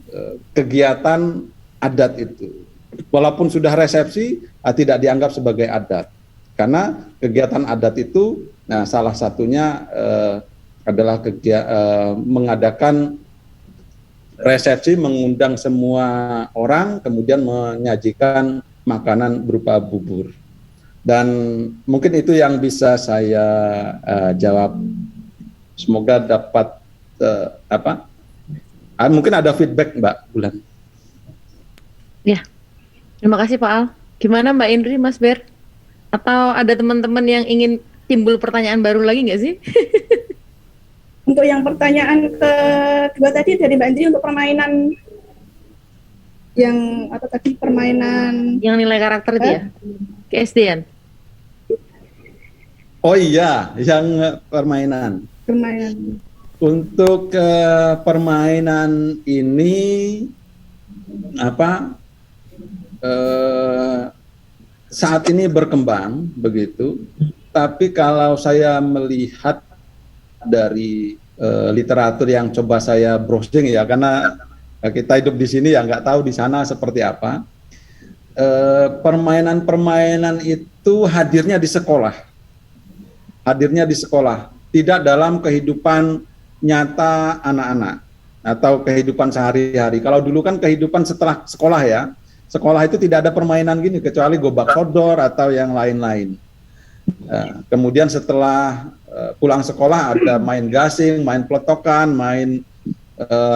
Speaker 1: kegiatan adat itu. Walaupun sudah resepsi, tidak dianggap sebagai adat, karena kegiatan adat itu, nah salah satunya adalah mengadakan resepsi, mengundang semua orang, kemudian menyajikan makanan berupa bubur. Dan mungkin itu yang bisa saya jawab. Semoga dapat mungkin ada feedback, Mbak Bulan.
Speaker 3: Ya, terima kasih Pak Al. Gimana Mbak Indri, Mas Ber? Atau ada teman-teman yang ingin timbul pertanyaan baru lagi nggak sih?
Speaker 7: Untuk yang pertanyaan kedua tadi dari Mbak Indri untuk permainan yang atau tadi permainan
Speaker 3: yang nilai karakter itu ya? KSD-an?
Speaker 1: Oh iya, yang permainan. Untuk permainan ini saat ini berkembang begitu. Tapi kalau saya melihat dari literatur yang coba saya browsing ya, karena kita hidup di sini ya nggak tahu di sana seperti apa. Permainan-permainan itu hadirnya di sekolah. Tidak dalam kehidupan nyata anak-anak atau kehidupan sehari-hari. Kalau dulu kan kehidupan setelah sekolah ya, sekolah itu tidak ada permainan gini kecuali gobak sodor atau yang lain-lain. Kemudian setelah pulang sekolah ada main gasing, main peletokan, main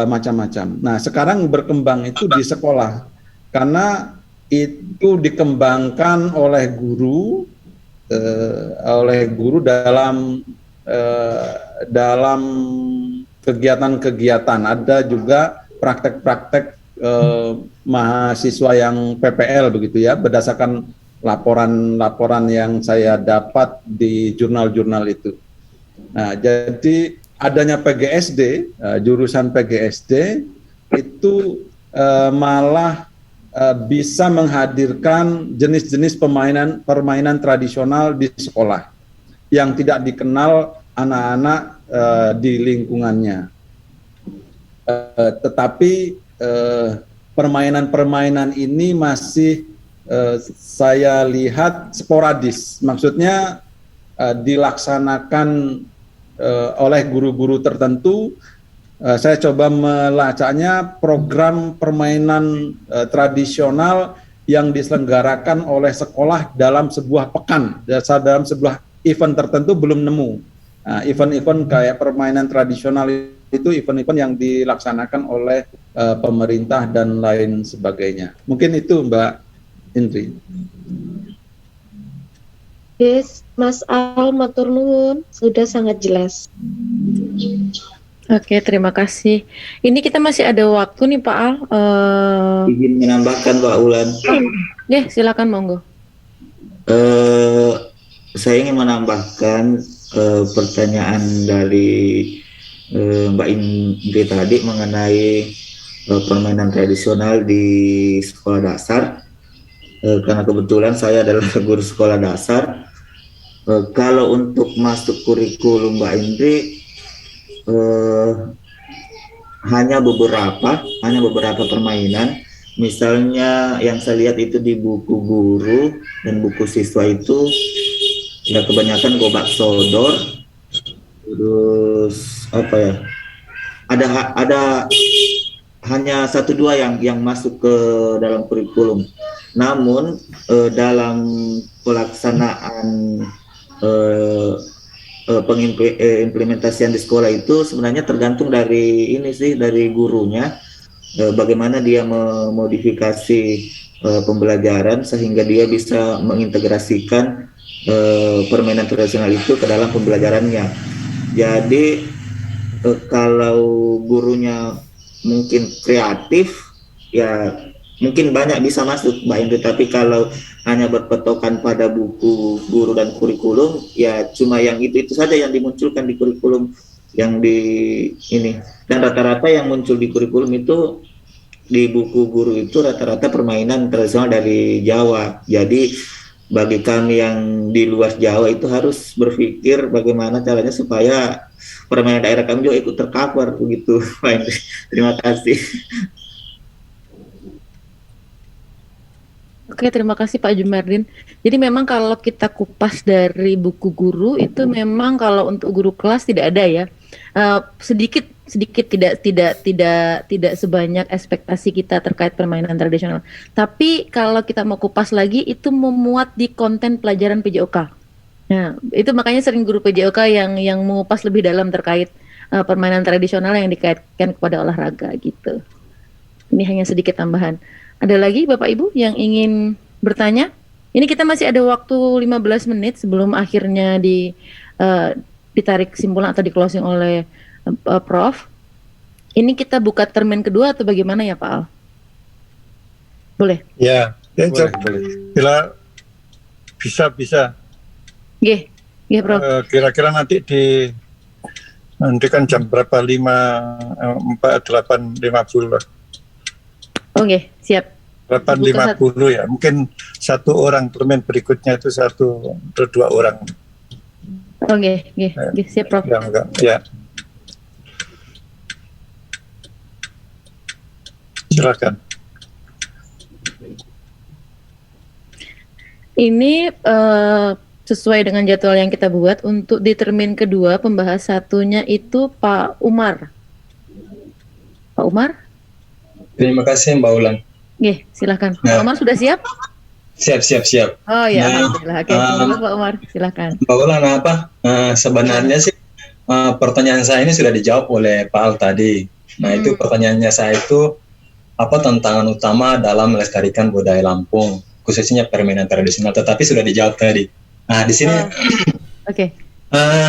Speaker 1: macam-macam. Nah sekarang berkembang itu di sekolah karena itu dikembangkan oleh guru dalam kegiatan-kegiatan. Ada juga praktek-praktek mahasiswa yang PPL begitu ya, berdasarkan laporan-laporan yang saya dapat di jurnal-jurnal itu. Nah, jadi adanya PGSD, jurusan PGSD itu malah bisa menghadirkan jenis-jenis permainan tradisional di sekolah yang tidak dikenal anak-anak di lingkungannya. Tetapi permainan-permainan ini masih saya lihat sporadis, maksudnya dilaksanakan oleh guru-guru tertentu. Saya coba melacaknya program permainan tradisional yang diselenggarakan oleh sekolah dalam sebuah pekan, dalam sebuah event tertentu belum nemu. Nah, event-event kayak permainan tradisional itu event-event yang dilaksanakan oleh pemerintah dan lain sebagainya. Mungkin itu Mbak Indri.
Speaker 5: Yes, Mas Al, matur nuwun, sudah sangat jelas.
Speaker 3: Oke, terima kasih. Ini kita masih ada waktu nih Pak Al.
Speaker 6: Ingin menambahkan Pak Ulan.
Speaker 3: Ya, silakan monggo.
Speaker 6: Saya ingin menambahkan pertanyaan dari Mbak Indri tadi mengenai permainan tradisional di sekolah dasar. Karena kebetulan saya adalah guru sekolah dasar. Kalau untuk masuk kurikulum Mbak Indri, hanya beberapa permainan Misalnya yang saya lihat itu di buku guru dan buku siswa itu ya kebanyakan gobak sodor, terus apa ya? Ada hanya satu dua yang masuk ke dalam kurikulum. Namun dalam pelaksanaan implementasian di sekolah itu sebenarnya tergantung dari ini sih, dari gurunya, bagaimana dia memodifikasi pembelajaran sehingga dia bisa mengintegrasikan permainan tradisional itu ke dalam pembelajarannya. Jadi kalau gurunya mungkin kreatif, ya mungkin banyak bisa masuk Mbak Indri, tapi kalau hanya berpetokan pada buku guru dan kurikulum, ya cuma yang itu saja yang dimunculkan di kurikulum yang di ini. Dan rata-rata yang muncul di kurikulum itu, di buku guru itu rata-rata permainan tradisional dari Jawa. Jadi bagi kami yang di luar Jawa itu harus berpikir bagaimana caranya supaya permainan daerah kami juga ikut tercover begitu, Pak Indri. Terima kasih.
Speaker 3: Oke, terima kasih Pak Jumardin. Jadi memang kalau kita kupas dari buku guru itu memang kalau untuk guru kelas tidak ada ya. Sedikit tidak sebanyak ekspektasi kita terkait permainan tradisional. Tapi kalau kita mau kupas lagi itu memuat di konten pelajaran PJOK. Nah, itu makanya sering guru PJOK yang mengupas lebih dalam terkait permainan tradisional yang dikaitkan kepada olahraga gitu. Ini hanya sedikit tambahan. Ada lagi Bapak Ibu yang ingin bertanya? Ini kita masih ada waktu 15 menit sebelum akhirnya ditarik kesimpulan atau di closing oleh Prof. Ini kita buka termin kedua atau bagaimana ya Pak Al? Boleh?
Speaker 8: Ya,
Speaker 1: Boleh.
Speaker 8: bisa.
Speaker 3: Nggih, Prof.
Speaker 8: Kira-kira nanti kan jam berapa? 8:50.
Speaker 3: Oh nggih, siap.
Speaker 8: 8:50 ya. Mungkin satu orang, termin berikutnya itu satu atau dua orang.
Speaker 3: Oh nggih, siap Prof.
Speaker 8: Ya. Silakan.
Speaker 3: Ini sesuai dengan jadwal yang kita buat untuk di termin kedua pembahas satunya itu Pak Umar. Pak Umar?
Speaker 9: Terima kasih Mbak Ulan.
Speaker 3: Nggih, silakan. Pak Umar sudah siap?
Speaker 9: Siap.
Speaker 3: Oh ya, alhamdulillah. Oke, Pak Umar, silakan.
Speaker 9: Mbak Ulan sebenarnya sih pertanyaan saya ini sudah dijawab oleh Pak Al tadi. Nah itu pertanyaannya saya itu apa tantangan utama dalam melestarikan budaya Lampung, khususnya permainan tradisional, tetapi sudah dijawab tadi. Nah di sini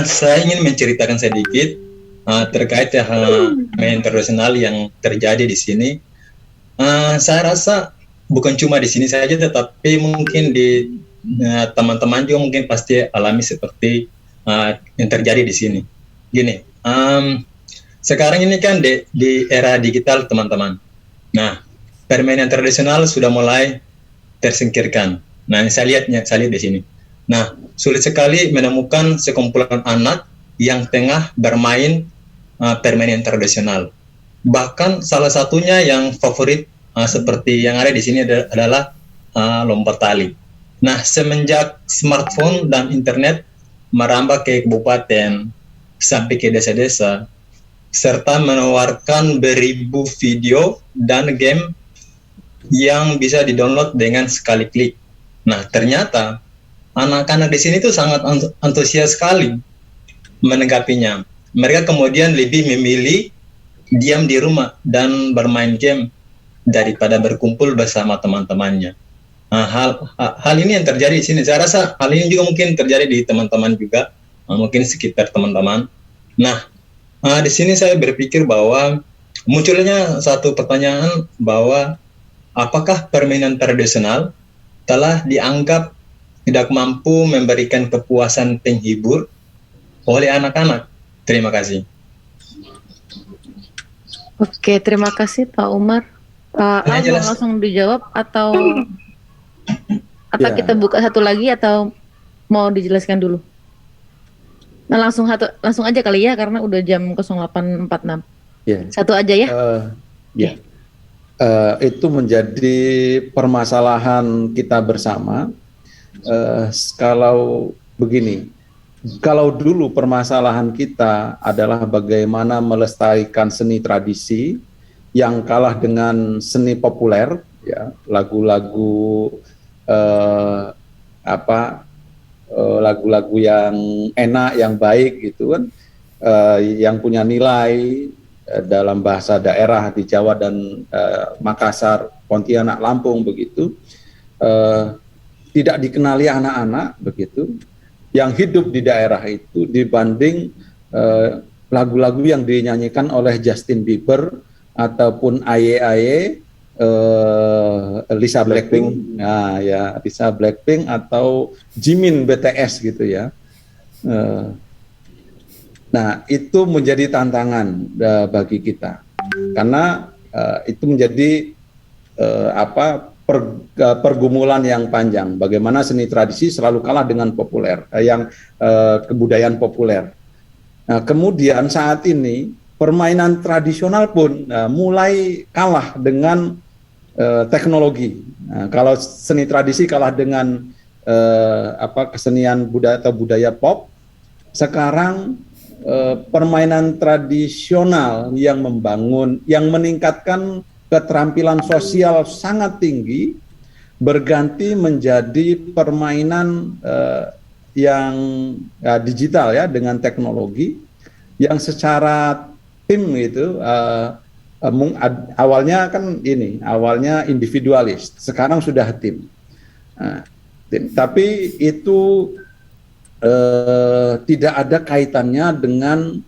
Speaker 9: saya ingin menceritakan sedikit terkait permainan tradisional yang terjadi di sini. Saya rasa bukan cuma di sini saja, tetapi mungkin di teman-teman juga mungkin pasti alami seperti yang terjadi di sini. Gini, sekarang ini kan di era digital teman-teman. Nah, permainan tradisional sudah mulai tersingkirkan. Nah, ini saya lihat di sini. Nah, sulit sekali menemukan sekumpulan anak yang tengah bermain permainan tradisional. Bahkan salah satunya yang favorit seperti yang ada di sini adalah lompat tali. Nah, semenjak smartphone dan internet merambah ke kabupaten sampai ke desa-desa, serta menawarkan beribu video dan game yang bisa didownload dengan sekali klik. Nah, ternyata anak-anak di sini tuh sangat antusias sekali menanggapinya. Mereka kemudian lebih memilih diam di rumah dan bermain game daripada berkumpul bersama teman-temannya. Nah, hal ini yang terjadi di sini. Saya rasa hal ini juga mungkin terjadi di teman-teman juga, mungkin sekitar teman-teman. Nah, di sini saya berpikir bahwa munculnya satu pertanyaan bahwa apakah permainan tradisional telah dianggap tidak mampu memberikan kepuasan penghibur oleh anak-anak? Terima kasih.
Speaker 3: Oke, terima kasih Pak Umar. Pak Al mau langsung dijawab atau kita buka satu lagi atau mau dijelaskan dulu? Nah, langsung aja kali ya karena udah jam 08.46.
Speaker 1: Ya.
Speaker 3: Satu aja ya.
Speaker 1: itu menjadi permasalahan kita bersama. Kalau begini, kalau dulu permasalahan kita adalah bagaimana melestarikan seni tradisi yang kalah dengan seni populer, ya, lagu-lagu lagu-lagu yang enak, yang baik gitu kan, yang punya nilai dalam bahasa daerah di Jawa dan Makassar, Pontianak, Lampung begitu, tidak dikenali anak-anak begitu yang hidup di daerah itu dibanding lagu-lagu yang dinyanyikan oleh Justin Bieber ataupun AY Lisa Blackpink, nah ya Lisa Blackpink atau Jimin BTS gitu ya. Nah itu menjadi tantangan bagi kita karena itu menjadi pergumulan yang panjang. Bagaimana seni tradisi selalu kalah dengan populer, kebudayaan populer. Nah, kemudian saat ini permainan tradisional pun mulai kalah dengan teknologi. Nah, kalau seni tradisi kalah dengan kesenian budaya atau budaya pop, sekarang permainan tradisional yang meningkatkan keterampilan sosial sangat tinggi berganti menjadi permainan yang digital ya, dengan teknologi yang secara tim gitu. Awalnya individualis, sekarang sudah tim. Tapi itu tidak ada kaitannya dengan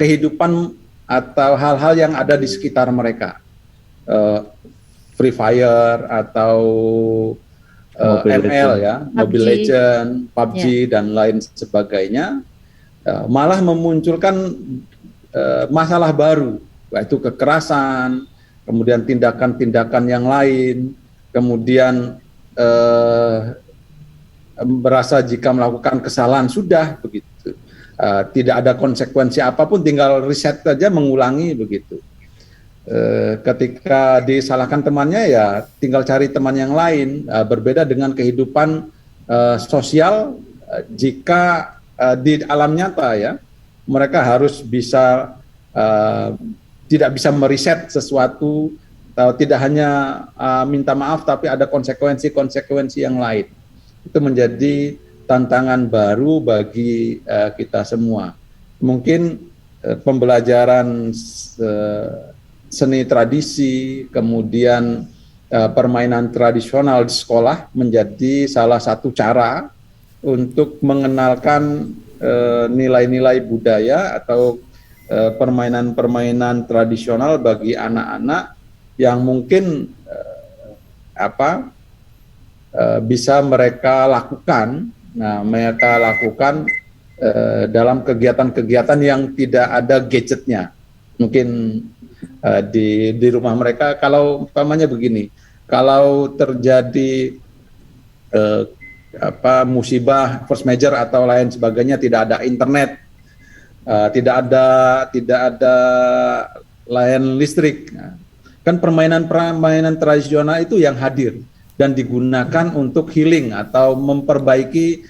Speaker 1: kehidupan atau hal-hal yang ada di sekitar mereka. Free Fire atau ML ya, Mobile Legends, PUBG dan lain sebagainya, malah memunculkan masalah baru, yaitu kekerasan, kemudian tindakan-tindakan yang lain, kemudian merasa jika melakukan kesalahan sudah begitu, tidak ada konsekuensi apapun, tinggal reset saja mengulangi begitu. Ketika disalahkan temannya ya tinggal cari teman yang lain. Berbeda dengan kehidupan sosial, jika di alam nyata ya mereka harus bisa tidak bisa meriset sesuatu, atau tidak hanya minta maaf tapi ada konsekuensi yang lain. Itu menjadi tantangan baru bagi kita semua. Mungkin pembelajaran seni tradisi, kemudian permainan tradisional di sekolah menjadi salah satu cara untuk mengenalkan nilai-nilai budaya atau permainan-permainan tradisional bagi anak-anak yang mungkin bisa mereka lakukan. Nah, mereka lakukan dalam kegiatan-kegiatan yang tidak ada gadgetnya. Mungkin di rumah mereka. Kalau umpamanya begini, kalau terjadi musibah force major atau lain sebagainya, tidak ada internet, tidak ada layan listrik, kan permainan tradisional itu yang hadir dan digunakan untuk healing atau memperbaiki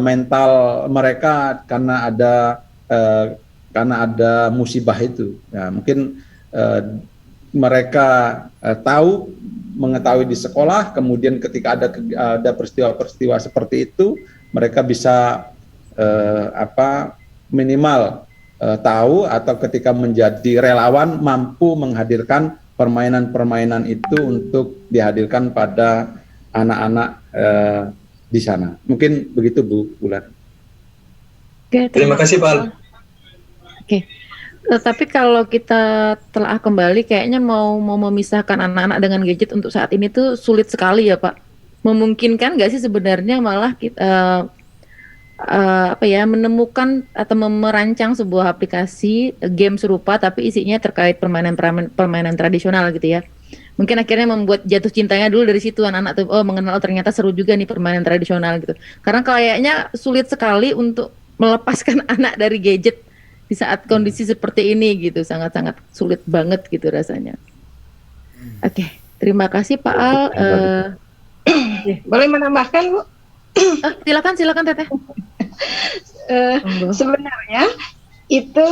Speaker 1: mental mereka karena ada musibah itu. Ya, mungkin mereka mengetahui di sekolah, kemudian ketika ada peristiwa-peristiwa seperti itu, mereka bisa minimal tahu, atau ketika menjadi relawan mampu menghadirkan permainan-permainan itu untuk dihadirkan pada anak-anak di sana. Mungkin begitu Bu Ulan.
Speaker 3: Oke,
Speaker 9: terima kasih Pak Al.
Speaker 3: Oke, tapi kalau kita telah kembali, kayaknya mau memisahkan anak-anak dengan gadget untuk saat ini tuh sulit sekali ya Pak. Memungkinkan nggak sih sebenarnya malah kita menemukan atau merancang sebuah aplikasi game serupa tapi isinya terkait permainan tradisional gitu ya. Mungkin akhirnya membuat jatuh cintanya dulu dari situ, anak-anak tuh mengenal ternyata seru juga nih permainan tradisional gitu. Karena kayaknya sulit sekali untuk melepaskan anak dari gadget di saat kondisi seperti ini gitu, sangat-sangat sulit banget gitu rasanya. Oke, terima kasih Pak Al.
Speaker 10: Boleh menambahkan, Bu?
Speaker 3: Silakan Teteh.
Speaker 10: Sebenarnya itu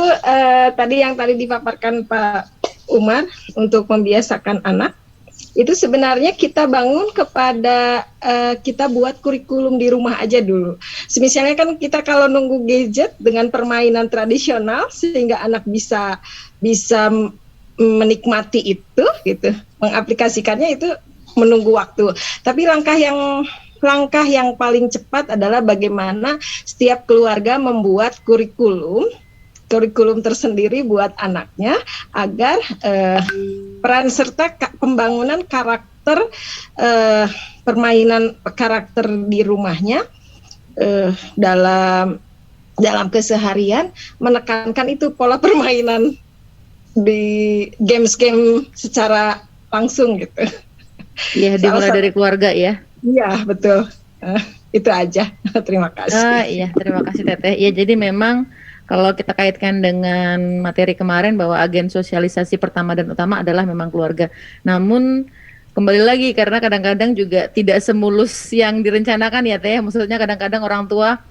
Speaker 10: tadi yang dipaparkan Pak Umar untuk membiasakan anak, itu sebenarnya kita bangun kepada kita buat kurikulum di rumah aja dulu. Misalnya kan kita kalau nunggu gadget dengan permainan tradisional sehingga anak bisa menikmati itu gitu, mengaplikasikannya itu menunggu waktu. Tapi langkah yang paling cepat adalah bagaimana setiap keluarga membuat kurikulum tersendiri buat anaknya agar peran serta pembangunan karakter permainan karakter di rumahnya dalam keseharian, menekankan itu pola permainan di game secara langsung gitu.
Speaker 3: Iya, dimulai dari keluarga ya.
Speaker 10: Iya, betul. Itu aja. Terima kasih.
Speaker 3: Iya, terima kasih Teteh. Ya, jadi memang kalau kita kaitkan dengan materi kemarin bahwa agen sosialisasi pertama dan utama adalah memang keluarga. Namun kembali lagi karena kadang-kadang juga tidak semulus yang direncanakan ya Teh. Maksudnya kadang-kadang orang tua,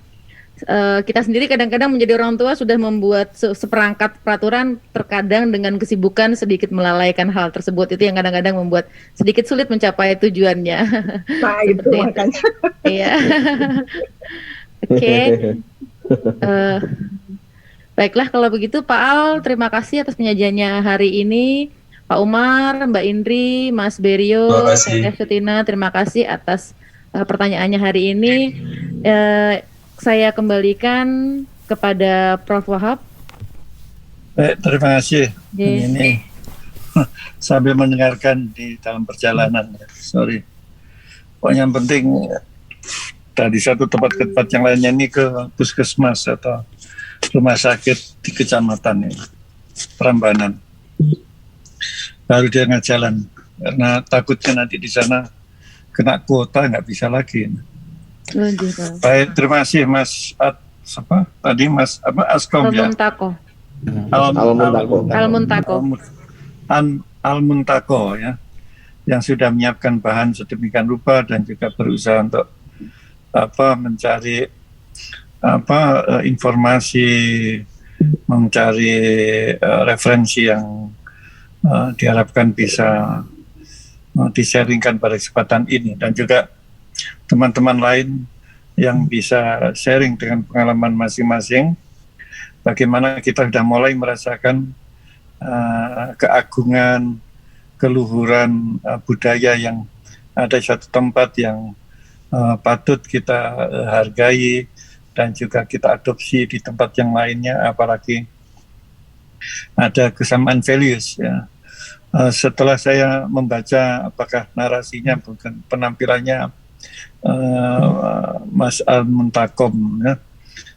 Speaker 3: kita sendiri kadang-kadang menjadi orang tua sudah membuat seperangkat peraturan, terkadang dengan kesibukan sedikit melalaikan hal tersebut. Itu yang kadang-kadang membuat sedikit sulit mencapai tujuannya.
Speaker 10: Nah itu makanya.
Speaker 3: Iya. Oke. Baiklah kalau begitu Pak Al, terima kasih atas penyajiannya hari ini. Pak Umar, Mbak Indri, Mas Berio, Teh Sutina, terima kasih atas pertanyaannya hari ini. Saya kembalikan kepada Prof. Wahab.
Speaker 8: Baik, terima kasih. Ini sambil mendengarkan di dalam perjalanan. Sorry. Pokoknya yang penting dari satu tempat ke tempat yang lainnya ini ke puskesmas atau rumah sakit di kecamatan ini, Prambanan. Baru dia nggak jalan karena takutnya nanti di sana kena kuota nggak bisa lagi. Baik, terima kasih Mas Askom ya. Al-Muntako ya, yang sudah menyiapkan bahan sedemikian rupa dan juga berusaha untuk mencari informasi, mencari referensi yang diharapkan bisa di-sharingkan pada kesempatan ini, dan juga teman-teman lain yang bisa sharing dengan pengalaman masing-masing bagaimana kita sudah mulai merasakan keagungan, keluhuran budaya yang ada di satu tempat yang patut kita hargai dan juga kita adopsi di tempat yang lainnya, apalagi ada kesamaan values ya. Setelah saya membaca apakah narasinya bukan penampilannya Mas Al-Muntakom ya,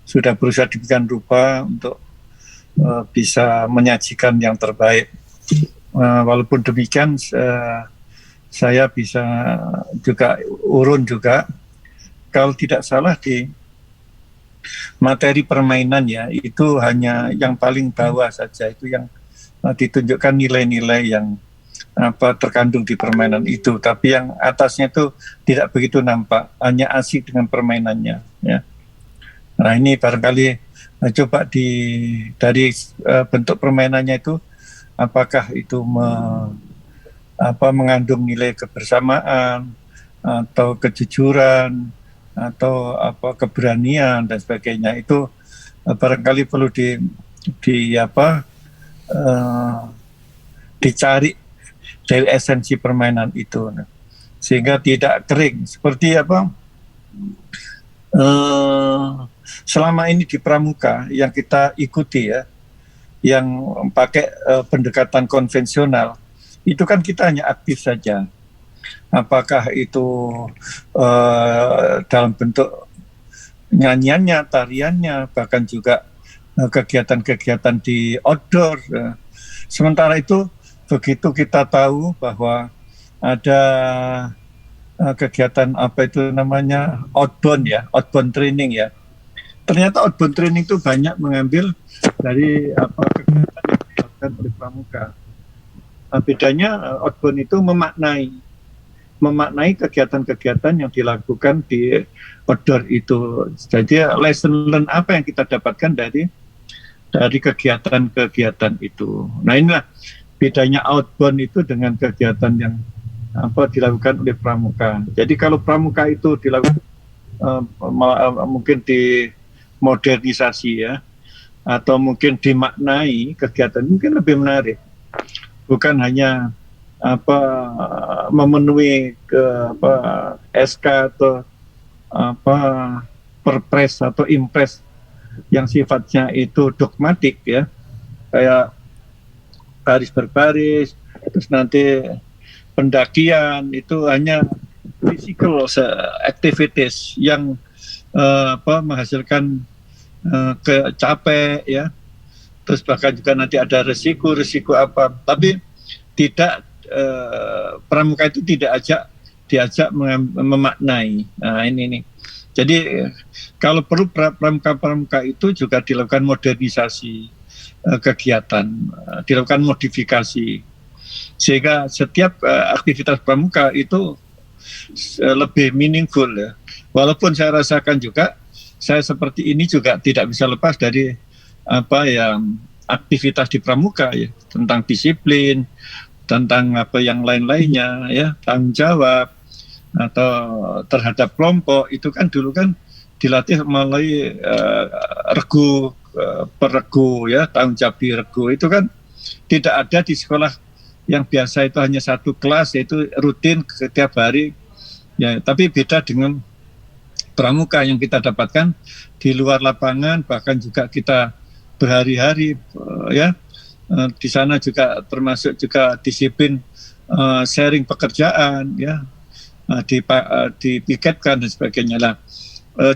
Speaker 8: sudah berusaha demikian rupa untuk bisa menyajikan yang terbaik. Walaupun demikian saya bisa juga urun juga, kalau tidak salah di materi permainan ya, itu hanya yang paling bawah saja, itu yang ditunjukkan nilai-nilai yang terkandung di permainan itu, tapi yang atasnya itu tidak begitu nampak, hanya asik dengan permainannya ya. Nah ini barangkali coba dari bentuk permainannya itu apakah itu mengandung nilai kebersamaan atau kejujuran atau keberanian dan sebagainya, itu barangkali perlu dicari dari esensi permainan itu, sehingga tidak kering seperti selama ini di pramuka yang kita ikuti ya, yang pakai pendekatan konvensional itu kan kita hanya aktif saja, apakah itu dalam bentuk nyanyiannya, tariannya, bahkan juga kegiatan-kegiatan di outdoor. Sementara itu begitu kita tahu bahwa ada kegiatan outbound ya, outbound training ya. Ternyata outbound training itu banyak mengambil dari kegiatan yang dilakukan oleh pramuka. Bedanya outbound itu memaknai kegiatan-kegiatan yang dilakukan di outdoor itu. Jadi lesson learn apa yang kita dapatkan dari kegiatan-kegiatan itu. Nah, inilah bedanya outbound itu dengan kegiatan yang dilakukan oleh pramuka. Jadi kalau pramuka itu dilakukan mungkin dimodernisasi ya, atau mungkin dimaknai kegiatan mungkin lebih menarik. Bukan hanya memenuhi SK atau perpres atau impres yang sifatnya itu dogmatik ya, kayak baris berbaris, terus nanti pendakian itu hanya physical activities yang menghasilkan capek ya, terus bahkan juga nanti ada resiko apa, tapi tidak pramuka itu diajak memaknai. Nah ini. Jadi kalau perlu pramuka itu juga dilakukan modernisasi kegiatan, dilakukan modifikasi, sehingga setiap aktivitas pramuka itu lebih meaningful ya. Walaupun saya rasakan juga, saya seperti ini juga tidak bisa lepas dari yang aktivitas di pramuka ya, tentang disiplin, tentang yang lain-lainnya ya, tanggung jawab atau terhadap kelompok itu kan dulu kan dilatih melalui regu, peregu ya, tanggung jawab di regu itu kan tidak ada di sekolah yang biasa itu hanya satu kelas, yaitu rutin setiap hari ya. Tapi beda dengan pramuka yang kita dapatkan di luar lapangan, bahkan juga kita berhari-hari ya di sana juga termasuk juga disiplin sharing pekerjaan ya, dipiketkan dan sebagainya lah.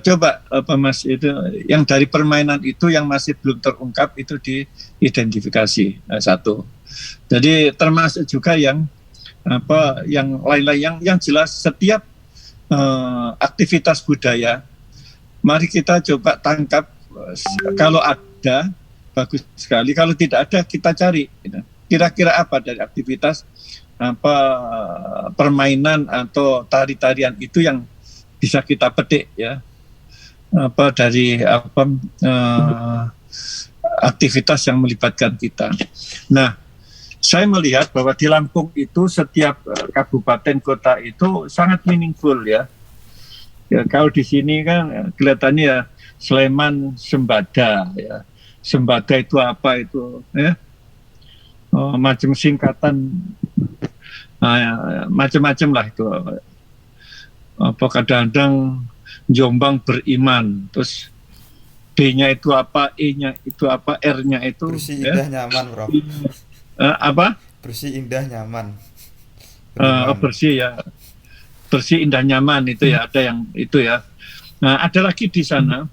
Speaker 8: Coba Mas, itu yang dari permainan itu yang masih belum terungkap itu diidentifikasi satu. Jadi termasuk juga yang lain-lain yang jelas setiap aktivitas budaya mari kita coba tangkap, kalau ada bagus sekali, kalau tidak ada kita cari kira-kira apa dari aktivitas permainan atau tari-tarian itu yang bisa kita petik ya, dari aktivitas yang melibatkan kita. Nah, saya melihat bahwa di Lampung itu setiap kabupaten kota itu sangat meaningful ya. Ya kalau di sini kan kelihatannya ya Sleman Sembada ya. Sembada itu apa itu ya? Macam singkatan macam-macam lah itu. Kadang-kadang Jombang beriman, terus B-nya itu apa, E-nya itu apa, R-nya itu
Speaker 11: bersih, indah, nyaman, bro. Bersih, indah, nyaman.
Speaker 8: Bersih ya, bersih, indah, nyaman itu ya, ada yang itu ya. Nah ada lagi di sana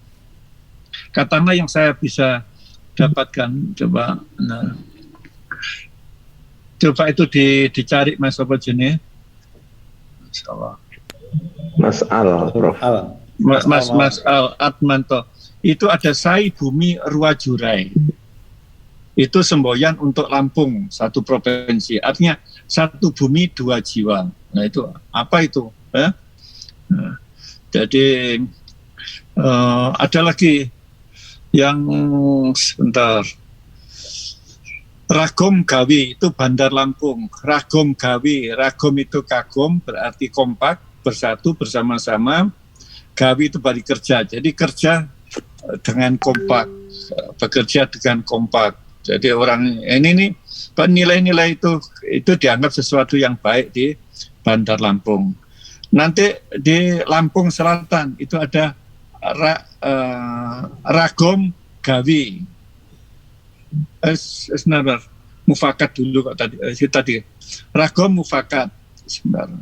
Speaker 8: katakanlah yang saya bisa dapatkan, coba itu dicari Mas apa jenis?
Speaker 2: Mas Al, Prof.
Speaker 8: Mas Al Atmanto. Itu ada Sai Bumi Ruwajurai. Itu semboyan untuk Lampung, satu provinsi. Artinya satu bumi dua jiwa. Nah itu apa itu? Jadi ada lagi yang sebentar. Ragom Gawi itu Bandar Lampung. Ragom Gawi, ragom itu kagum berarti kompak, bersatu bersama-sama. Gawi itu bari kerja. Jadi kerja dengan kompak, bekerja dengan kompak. Jadi orang ini nih nilai-nilai itu dianggap sesuatu yang baik di Bandar Lampung. Nanti di Lampung Selatan itu ada Ragom Gawi. Sebenarnya mufakat dulu kok tadi. Ragom mufakat sebenarnya.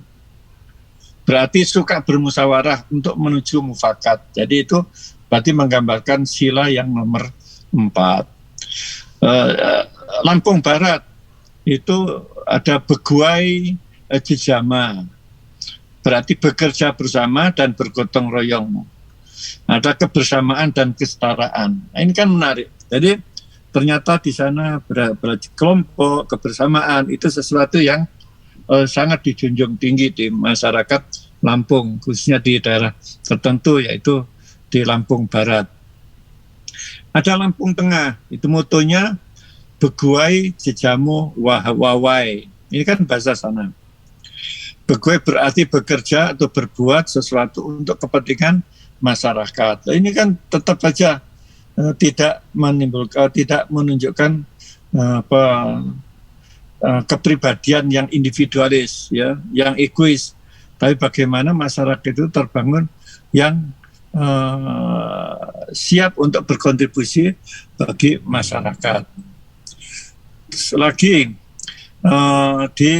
Speaker 8: Berarti suka bermusyawarah untuk menuju mufakat. Jadi itu berarti menggambarkan sila yang nomor 4. Lampung Barat itu ada Beguai Jejama. Berarti bekerja bersama dan bergotong royong. Ada kebersamaan dan kesetaraan. Nah, ini kan menarik. Jadi ternyata di sana kelompok kebersamaan itu sesuatu yang sangat dijunjung tinggi di masyarakat Lampung, khususnya di daerah tertentu, yaitu di Lampung Barat. Ada Lampung Tengah, itu motonya Beguai Jejamu Wawai. Ini kan bahasa sana. Beguai berarti bekerja atau berbuat sesuatu untuk kepentingan masyarakat. Ini kan tetap saja tidak menunjukkan kepribadian yang individualis, ya, yang egois. Tapi bagaimana masyarakat itu terbangun yang siap untuk berkontribusi bagi masyarakat. Lagi di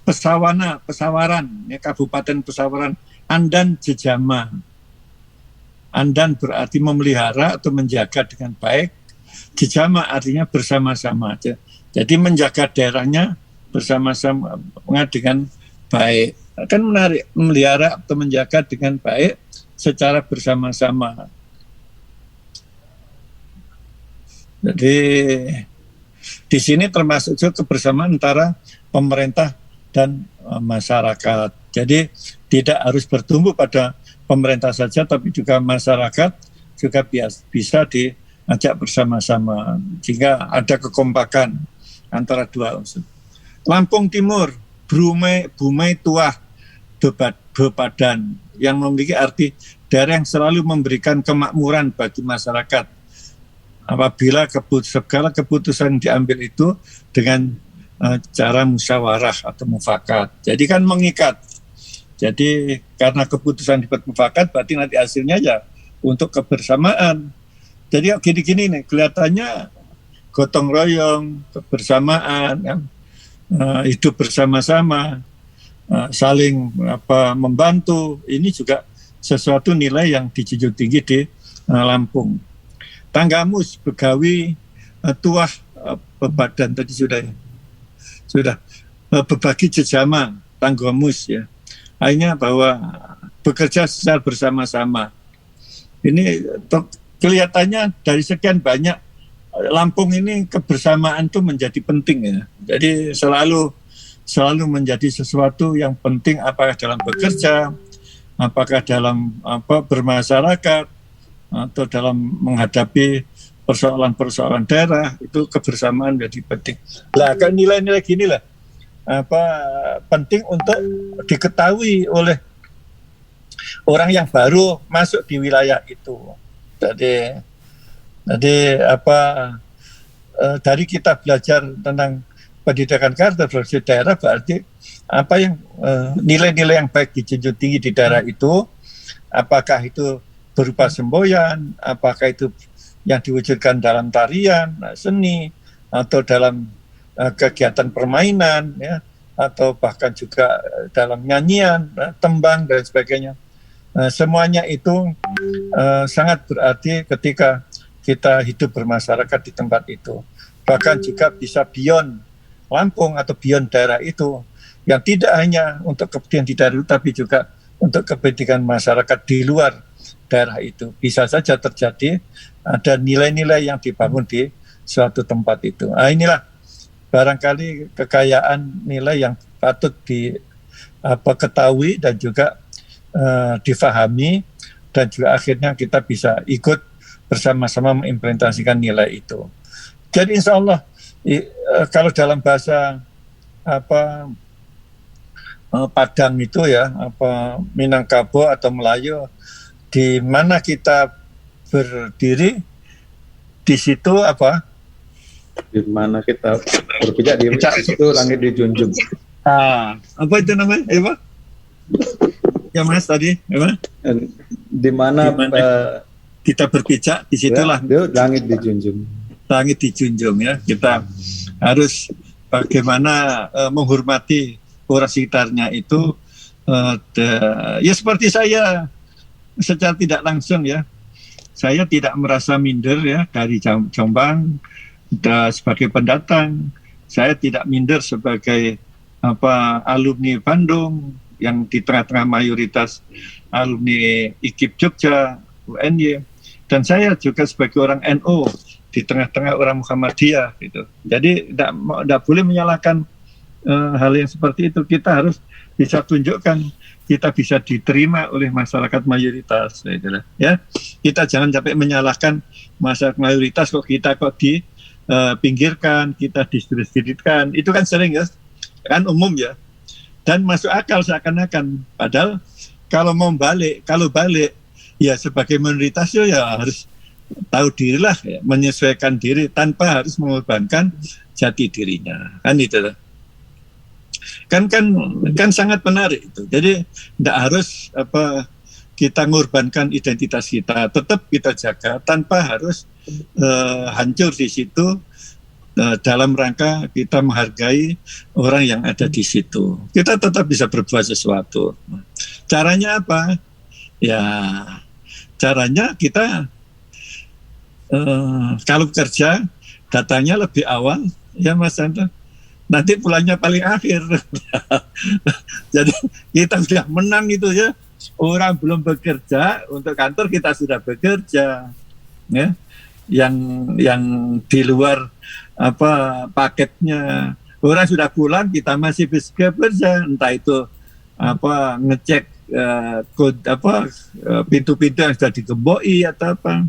Speaker 8: Pesawaran, ya, Kabupaten Pesawaran, Andan Jejama. Andan berarti memelihara atau menjaga dengan baik. Jejama artinya bersama-sama. Jadi menjaga daerahnya bersama-sama dengan baik. Kan menarik, memelihara atau menjaga dengan baik secara bersama-sama. Jadi di sini termasuk juga kebersamaan antara pemerintah dan masyarakat. Jadi tidak harus bertumbuh pada pemerintah saja, tapi juga masyarakat juga bisa diajak bersama-sama sehingga ada kekompakan antara dua unsur. Lampung Timur, Bumai Tuah Bepadan, yang memiliki arti daerah yang selalu memberikan kemakmuran bagi masyarakat apabila segala keputusan diambil itu dengan cara musyawarah atau mufakat. Jadi kan mengikat. Jadi karena keputusan dibuat mufakat berarti nanti hasilnya ya untuk kebersamaan. Jadi gini-gini nih kelihatannya gotong royong, kebersamaan, kan? Hidup bersama-sama, saling membantu. Ini juga sesuatu nilai yang dijunjung tinggi di Lampung. Tanggamus, Begawi, Tuah Bebadan tadi sudah berbagi jejama, Tanggamus ya. Akhirnya bahwa bekerja secara bersama-sama. Ini kelihatannya dari sekian banyak Lampung ini kebersamaan itu menjadi penting ya. Jadi selalu menjadi sesuatu yang penting, apakah dalam bekerja, apakah dalam bermasyarakat, atau dalam menghadapi persoalan-persoalan daerah, itu kebersamaan menjadi penting. Lah kan nilai-nilai gini lah penting untuk diketahui oleh orang yang baru masuk di wilayah itu. Jadi dari kita belajar tentang pendidikan karakter daerah berarti apa yang nilai-nilai yang baik dijunjung tinggi di daerah itu, apakah itu berupa semboyan, apakah itu yang diwujudkan dalam tarian, seni, atau dalam kegiatan permainan, ya, atau bahkan juga dalam nyanyian, tembang dan sebagainya. Semuanya itu sangat berarti ketika kita hidup bermasyarakat di tempat itu. Bahkan juga bisa beyond Lampung atau beyond daerah itu, yang tidak hanya untuk kepentingan di daerah itu, tapi juga untuk kepentingan masyarakat di luar daerah itu. Bisa saja terjadi ada nilai-nilai yang dibangun di suatu tempat itu. Nah, inilah barangkali kekayaan nilai yang patut diketahui dan juga difahami, dan juga akhirnya kita bisa ikut bersama-sama mengimplementasikan nilai itu. Jadi insya Allah kalau dalam bahasa Padang itu ya, Minangkabau atau Melayu, di mana kita berdiri, di situ
Speaker 1: di mana kita berpijak, di situ langit dijunjung.
Speaker 8: Apa itu namanya? Ya Mas tadi,
Speaker 1: di mana
Speaker 8: kita berpijak, di situlah
Speaker 1: langit dijunjung.
Speaker 8: Langit dijunjung ya. Kita harus bagaimana menghormati orang sekitarnya itu. Ya seperti saya secara tidak langsung ya, saya tidak merasa minder ya dari Jombang sebagai pendatang. Saya tidak minder sebagai alumni Bandung yang di tengah-tengah mayoritas alumni IKIP Jogja, UNY. Dan saya juga sebagai orang NU di tengah-tengah orang Muhammadiyah gitu. Jadi tidak boleh menyalahkan hal yang seperti itu. Kita harus bisa tunjukkan kita bisa diterima oleh masyarakat mayoritas, gitu lah, ya. Kita jangan sampai menyalahkan masyarakat mayoritas kok dipinggirkan, kita didiskreditkan. Itu kan sering ya, kan umum ya. Dan masuk akal seakan-akan. Padahal kalau balik ya sebagai minoritas ya harus tahu dirilah, ya, menyesuaikan diri tanpa harus mengorbankan jati dirinya. Kan itu lah. Kan sangat menarik itu. Jadi tidak harus kita mengorbankan identitas kita, tetap kita jaga tanpa harus hancur di situ dalam rangka kita menghargai orang yang ada di situ. Kita tetap bisa berbuat sesuatu. Caranya apa? Ya caranya kita kalau kerja datanya lebih awal, ya Mas Anta. Nanti pulangnya paling akhir. Jadi kita sudah menang itu ya. Orang belum bekerja untuk kantor, kita sudah bekerja. Ya. Yang di luar paketnya. Orang sudah pulang, kita masih bisa bekerja. Entah itu ngecek pintu-pintu yang sudah digemboi atau apa.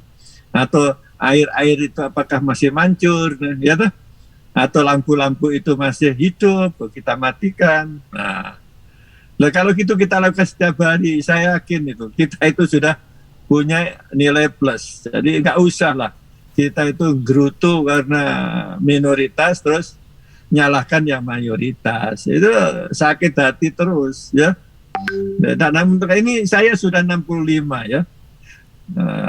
Speaker 8: Atau air itu apakah masih mancur, ya toh? Atau lampu-lampu itu masih hidup, kita matikan. Nah, kalau gitu kita lakukan setiap hari, saya yakin kita itu sudah punya nilai plus. Jadi nggak usah lah kita itu gerutu karena minoritas terus nyalahkan yang mayoritas. Itu sakit hati terus ya. Dan untuk ini saya sudah 65 ya.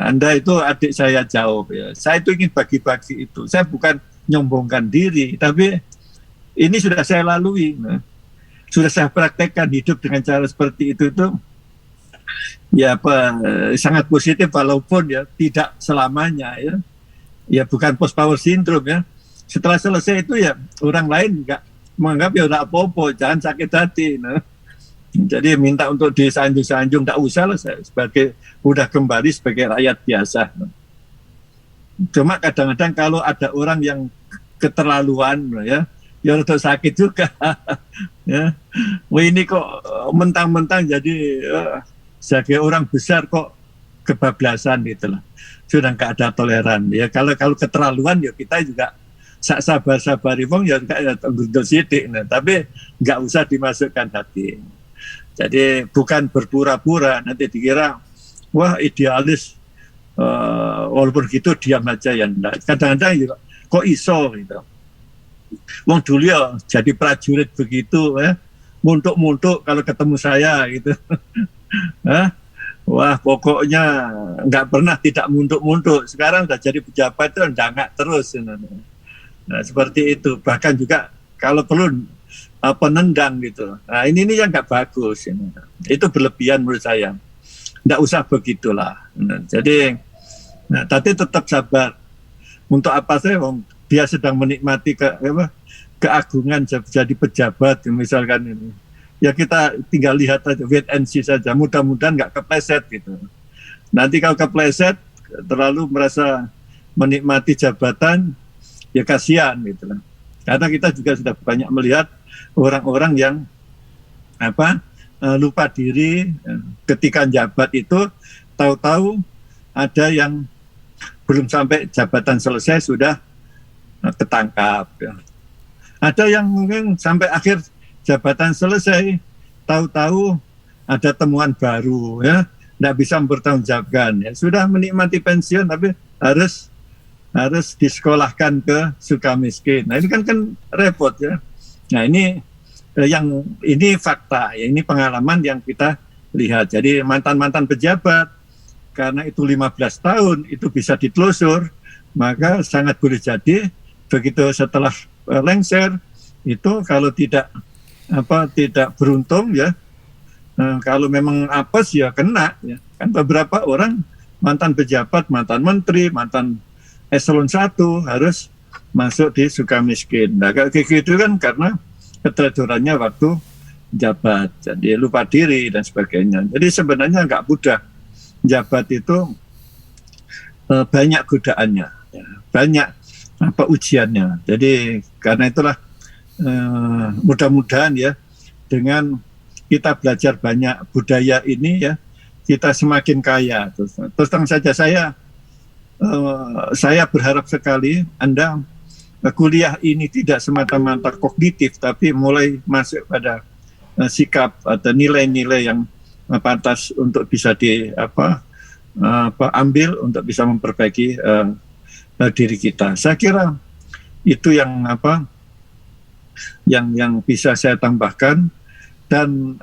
Speaker 8: Anda itu adik saya jauh ya. Saya itu ingin bagi-bagi itu. Saya bukan nyombongkan diri, tapi ini sudah saya lalui, sudah saya praktekkan hidup dengan cara seperti itu ya sangat positif walaupun ya tidak selamanya ya bukan post power syndrome ya. Setelah selesai itu ya orang lain nggak menganggap ya udah apa-apa, jangan sakit hati. Jadi minta untuk disanjung-sanjung nggak usah lah, saya udah kembali sebagai rakyat biasa. Cuma kadang-kadang kalau ada orang yang keterlaluan ya untuk sakit juga ya. Wah, ini kok mentang-mentang jadi sebagai orang besar kok kebablasan gitu lah. Sudah nggak ada toleran ya. Kalau keterlaluan ya kita juga sabar-sabari wong ya kayak sidik, tapi nggak usah dimasukkan hati. Jadi bukan berpura-pura nanti dikira wah idealis, walaupun gitu diam aja ya. Kadang-kadang juga kok iso gitu. Wong dulu ya jadi prajurit begitu ya, muntuk-muntuk kalau ketemu saya gitu. Wah pokoknya nggak pernah tidak muntuk-muntuk. Sekarang udah jadi pejabat itu ndangak terus. Nah seperti itu. Bahkan juga kalau perlu nendang gitu. Nah ini yang nggak bagus. Itu berlebihan menurut saya. Nggak usah begitulah. Jadi tapi tetap sabar. Untuk apa sih? Dia sedang menikmati keagungan jadi pejabat misalkan ini. Ya kita tinggal lihat aja, wait and see saja. Mudah-mudahan nggak kepleset gitu. Nanti kalau kepleset terlalu merasa menikmati jabatan, ya kasihan gitu. Karena kita juga sudah banyak melihat orang-orang yang lupa diri ketika jabat itu, tahu-tahu ada yang belum sampai jabatan selesai sudah ketangkap. Ya. Ada yang mungkin sampai akhir jabatan selesai, tahu-tahu ada temuan baru, ya, tidak bisa mempertanggungjawabkan. Ya. Sudah menikmati pensiun, tapi harus disekolahkan ke Sukamiskin. Nah ini kan repot ya. Nah ini fakta, ya, ini pengalaman yang kita lihat. Jadi mantan-mantan pejabat, karena itu 15 tahun itu bisa ditelusur, maka sangat boleh jadi begitu setelah lengser itu kalau tidak beruntung ya, kalau memang apes ya kena ya. Kan beberapa orang mantan pejabat, mantan menteri, mantan eselon 1 harus masuk di Sukamiskin. Nah kayak gitu kan karena keteledorannya waktu jabat, jadi lupa diri dan sebagainya. Jadi sebenarnya nggak mudah jabat itu banyak godaannya, ya, banyak ujiannya. Jadi karena itulah mudah-mudahan ya dengan kita belajar banyak budaya ini ya, kita semakin kaya. Terus terang saja saya berharap sekali Anda kuliah ini tidak semata-mata kognitif, tapi mulai masuk pada sikap atau nilai-nilai yang pantas untuk bisa ambil untuk bisa memperbaiki diri kita. Saya kira itu yang bisa saya tambahkan, dan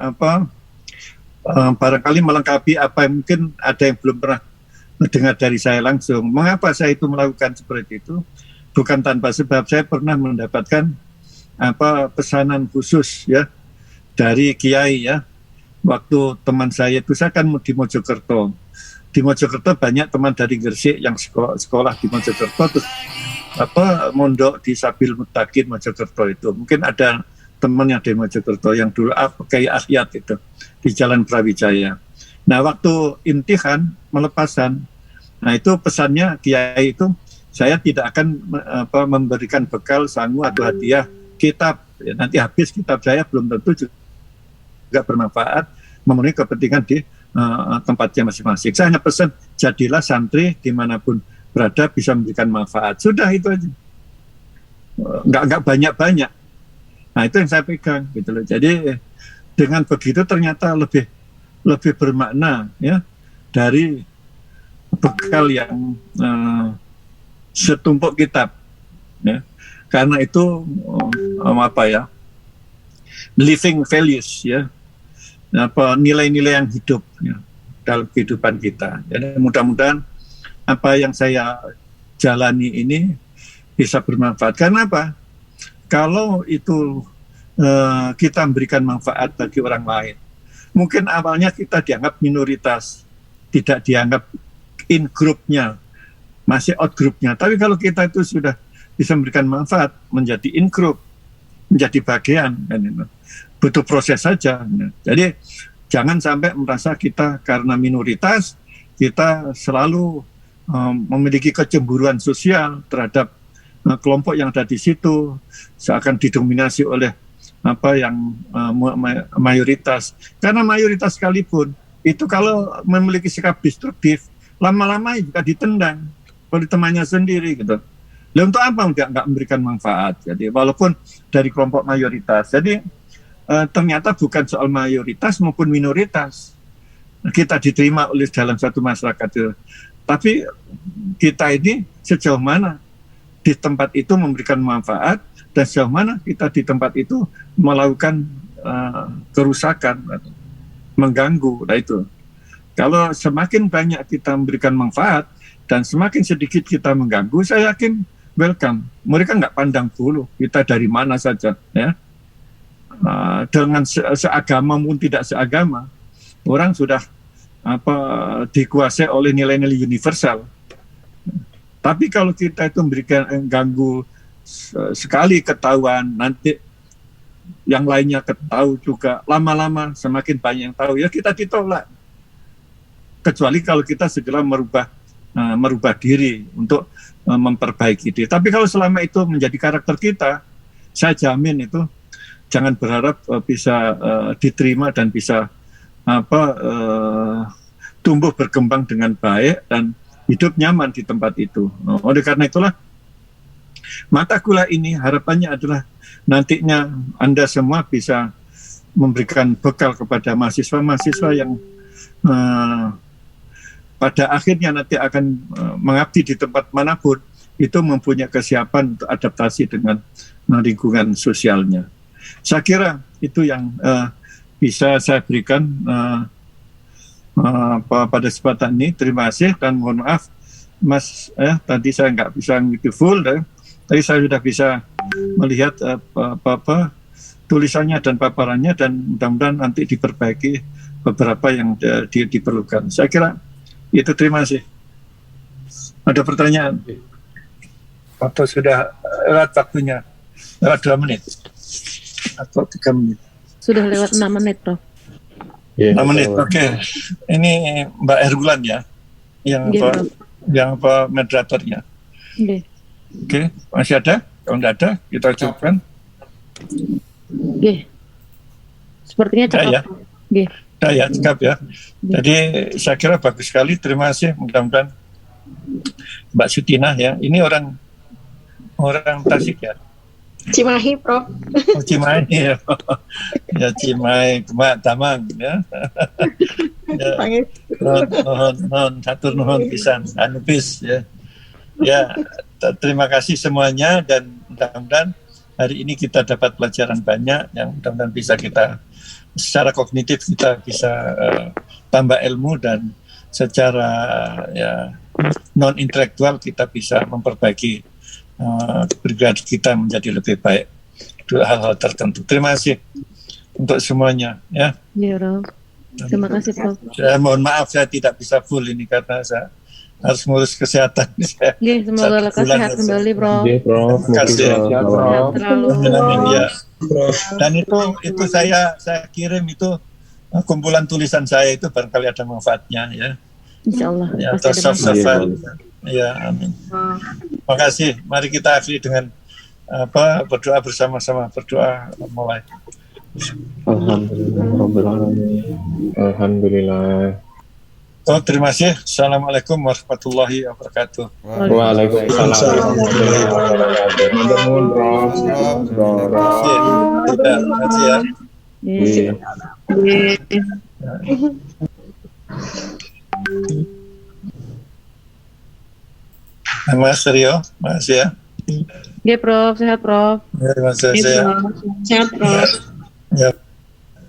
Speaker 8: barangkali melengkapi apa yang mungkin ada yang belum pernah mendengar dari saya langsung. Mengapa saya itu melakukan seperti itu? Bukan tanpa sebab. Saya pernah mendapatkan pesanan khusus ya dari kiai ya. Waktu teman saya itu, saya kan di Mojokerto. Di Mojokerto banyak teman dari Gresik yang sekolah di Mojokerto, terus mondok di Sabil Mutakin Mojokerto itu. Mungkin ada teman yang dari Mojokerto yang dulu kayak Ahyat itu di Jalan Brawijaya. Nah, waktu imtihan melepasan, nah itu pesannya kiai itu, saya tidak akan memberikan bekal sangu atau hadiah kitab. Ya, nanti habis kitab saya belum tentu juga bermanfaat memenuhi kepentingan di tempatnya masing-masing. Saya hanya pesan, jadilah santri dimanapun berada bisa memberikan manfaat. Sudah itu aja. Nggak banyak-banyak. Nah itu yang saya pegang gitu loh. Jadi dengan begitu ternyata lebih bermakna ya dari bekal yang setumpuk kitab ya. Karena itu living values ya, nilai-nilai yang hidup ya, dalam kehidupan kita. Jadi mudah-mudahan apa yang saya jalani ini bisa bermanfaat. Karena apa? Kalau itu kita memberikan manfaat bagi orang lain, mungkin awalnya kita dianggap minoritas, tidak dianggap in grupnya, masih out grupnya. Tapi kalau kita itu sudah bisa memberikan manfaat, menjadi in group, menjadi bagian, kan itu butuh proses saja. Jadi jangan sampai merasa kita karena minoritas kita selalu memiliki kecemburuan sosial terhadap kelompok yang ada di situ, seakan didominasi oleh mayoritas. Karena mayoritas sekalipun itu kalau memiliki sikap destruktif, lama-lama juga ditendang oleh temannya sendiri gitu. Lalu untuk apa nggak memberikan manfaat? Jadi walaupun dari kelompok mayoritas. Jadi ternyata bukan soal mayoritas maupun minoritas kita diterima oleh dalam satu masyarakat itu. Tapi kita ini sejauh mana di tempat itu memberikan manfaat, dan sejauh mana kita di tempat itu melakukan kerusakan, mengganggu. Nah itu, kalau semakin banyak kita memberikan manfaat dan semakin sedikit kita mengganggu, saya yakin welcome. Mereka nggak pandang bulu kita dari mana saja, ya. Dengan seagama maupun tidak seagama, orang sudah dikuasai oleh nilai-nilai universal. Tapi kalau kita itu memberikan ganggu sekali ketahuan, nanti yang lainnya ketahui juga, lama-lama semakin banyak yang tahu, ya kita ditolak. Kecuali kalau kita segera merubah diri untuk memperbaiki diri. Tapi kalau selama itu menjadi karakter kita, saya jamin itu jangan berharap bisa diterima dan bisa tumbuh berkembang dengan baik dan hidup nyaman di tempat itu. Oleh karena itulah mata kuliah ini harapannya adalah nantinya Anda semua bisa memberikan bekal kepada mahasiswa-mahasiswa yang pada akhirnya nanti akan mengabdi di tempat manapun, itu mempunyai kesiapan untuk adaptasi dengan lingkungan sosialnya. Saya kira itu yang bisa saya berikan pada kesempatan ini. Terima kasih dan mohon maaf Mas, tadi saya nggak bisa ngikuti full, tapi saya sudah bisa melihat tulisannya dan paparannya, dan mudah-mudahan nanti diperbaiki beberapa yang diperlukan. Saya kira itu. Terima kasih. Ada pertanyaan? Atau sudah lewat waktunya? Lewat 2 menit? Atau 3 menit?
Speaker 3: Sudah lewat 6 menit, Prof.
Speaker 8: 6 menit, oke. Ini Mbak Hergulan ya, yang yang apa moderatornya.
Speaker 3: Oke.
Speaker 8: Oke, masih ada? Kalau tidak ada, kita cukupkan.
Speaker 3: Oke. Sepertinya
Speaker 8: Ada
Speaker 3: cakap.
Speaker 8: ya?
Speaker 3: Oke.
Speaker 8: Ada ya, cukup ya. Jadi saya kira bagus sekali. Terima kasih. Mudah-mudahan Mbak Sutina ya. Ini orang Tasik ya.
Speaker 10: Cimahi, Prof.
Speaker 8: Oh, Cimahi ya. Ya Cimahi, Demak, Damang ya. Ya. Nuhun, hatur nuhun pisan, anupis ya. Ya, terima kasih semuanya dan mudah-mudahan hari ini kita dapat pelajaran banyak yang mudah-mudahan bisa kita secara kognitif kita bisa tambah ilmu dan secara ya non intelektual kita bisa memperbaiki pribadi kita menjadi lebih baik. Dua hal-hal tertentu. Terima kasih untuk semuanya ya.
Speaker 3: Ya, Prof. Terima kasih, Prof.
Speaker 8: Saya mohon maaf saya tidak bisa full ini karena saya harus ngurus kesehatan.
Speaker 3: Oke, semoga lekas sehat kembali, Prof.
Speaker 4: Oke, Prof.
Speaker 8: Terima kasih.
Speaker 3: Sehat selalu.
Speaker 8: Ya. Dan itu saya kirim itu kumpulan tulisan saya itu barangkali ada manfaatnya ya.
Speaker 3: Insya Allah.
Speaker 8: Ya,
Speaker 3: Pasti ada
Speaker 8: soft
Speaker 3: manfaat.
Speaker 8: Ya, amin. Terima kasih. Mari kita akhiri dengan berdoa bersama-sama. Berdoa mulai.
Speaker 4: Alhamdulillah.
Speaker 8: Oh, terima kasih. Assalamualaikum warahmatullahi wabarakatuh.
Speaker 4: Waalaikumsalam warahmatullahi wabarakatuh. Nuhun, Prof.
Speaker 8: Terima kasih ya. Mas Rio, makasih ya.
Speaker 3: Oke, Prof. Sehat, Prof.
Speaker 8: Terima kasih.
Speaker 10: Sehat, Prof.
Speaker 8: Ya.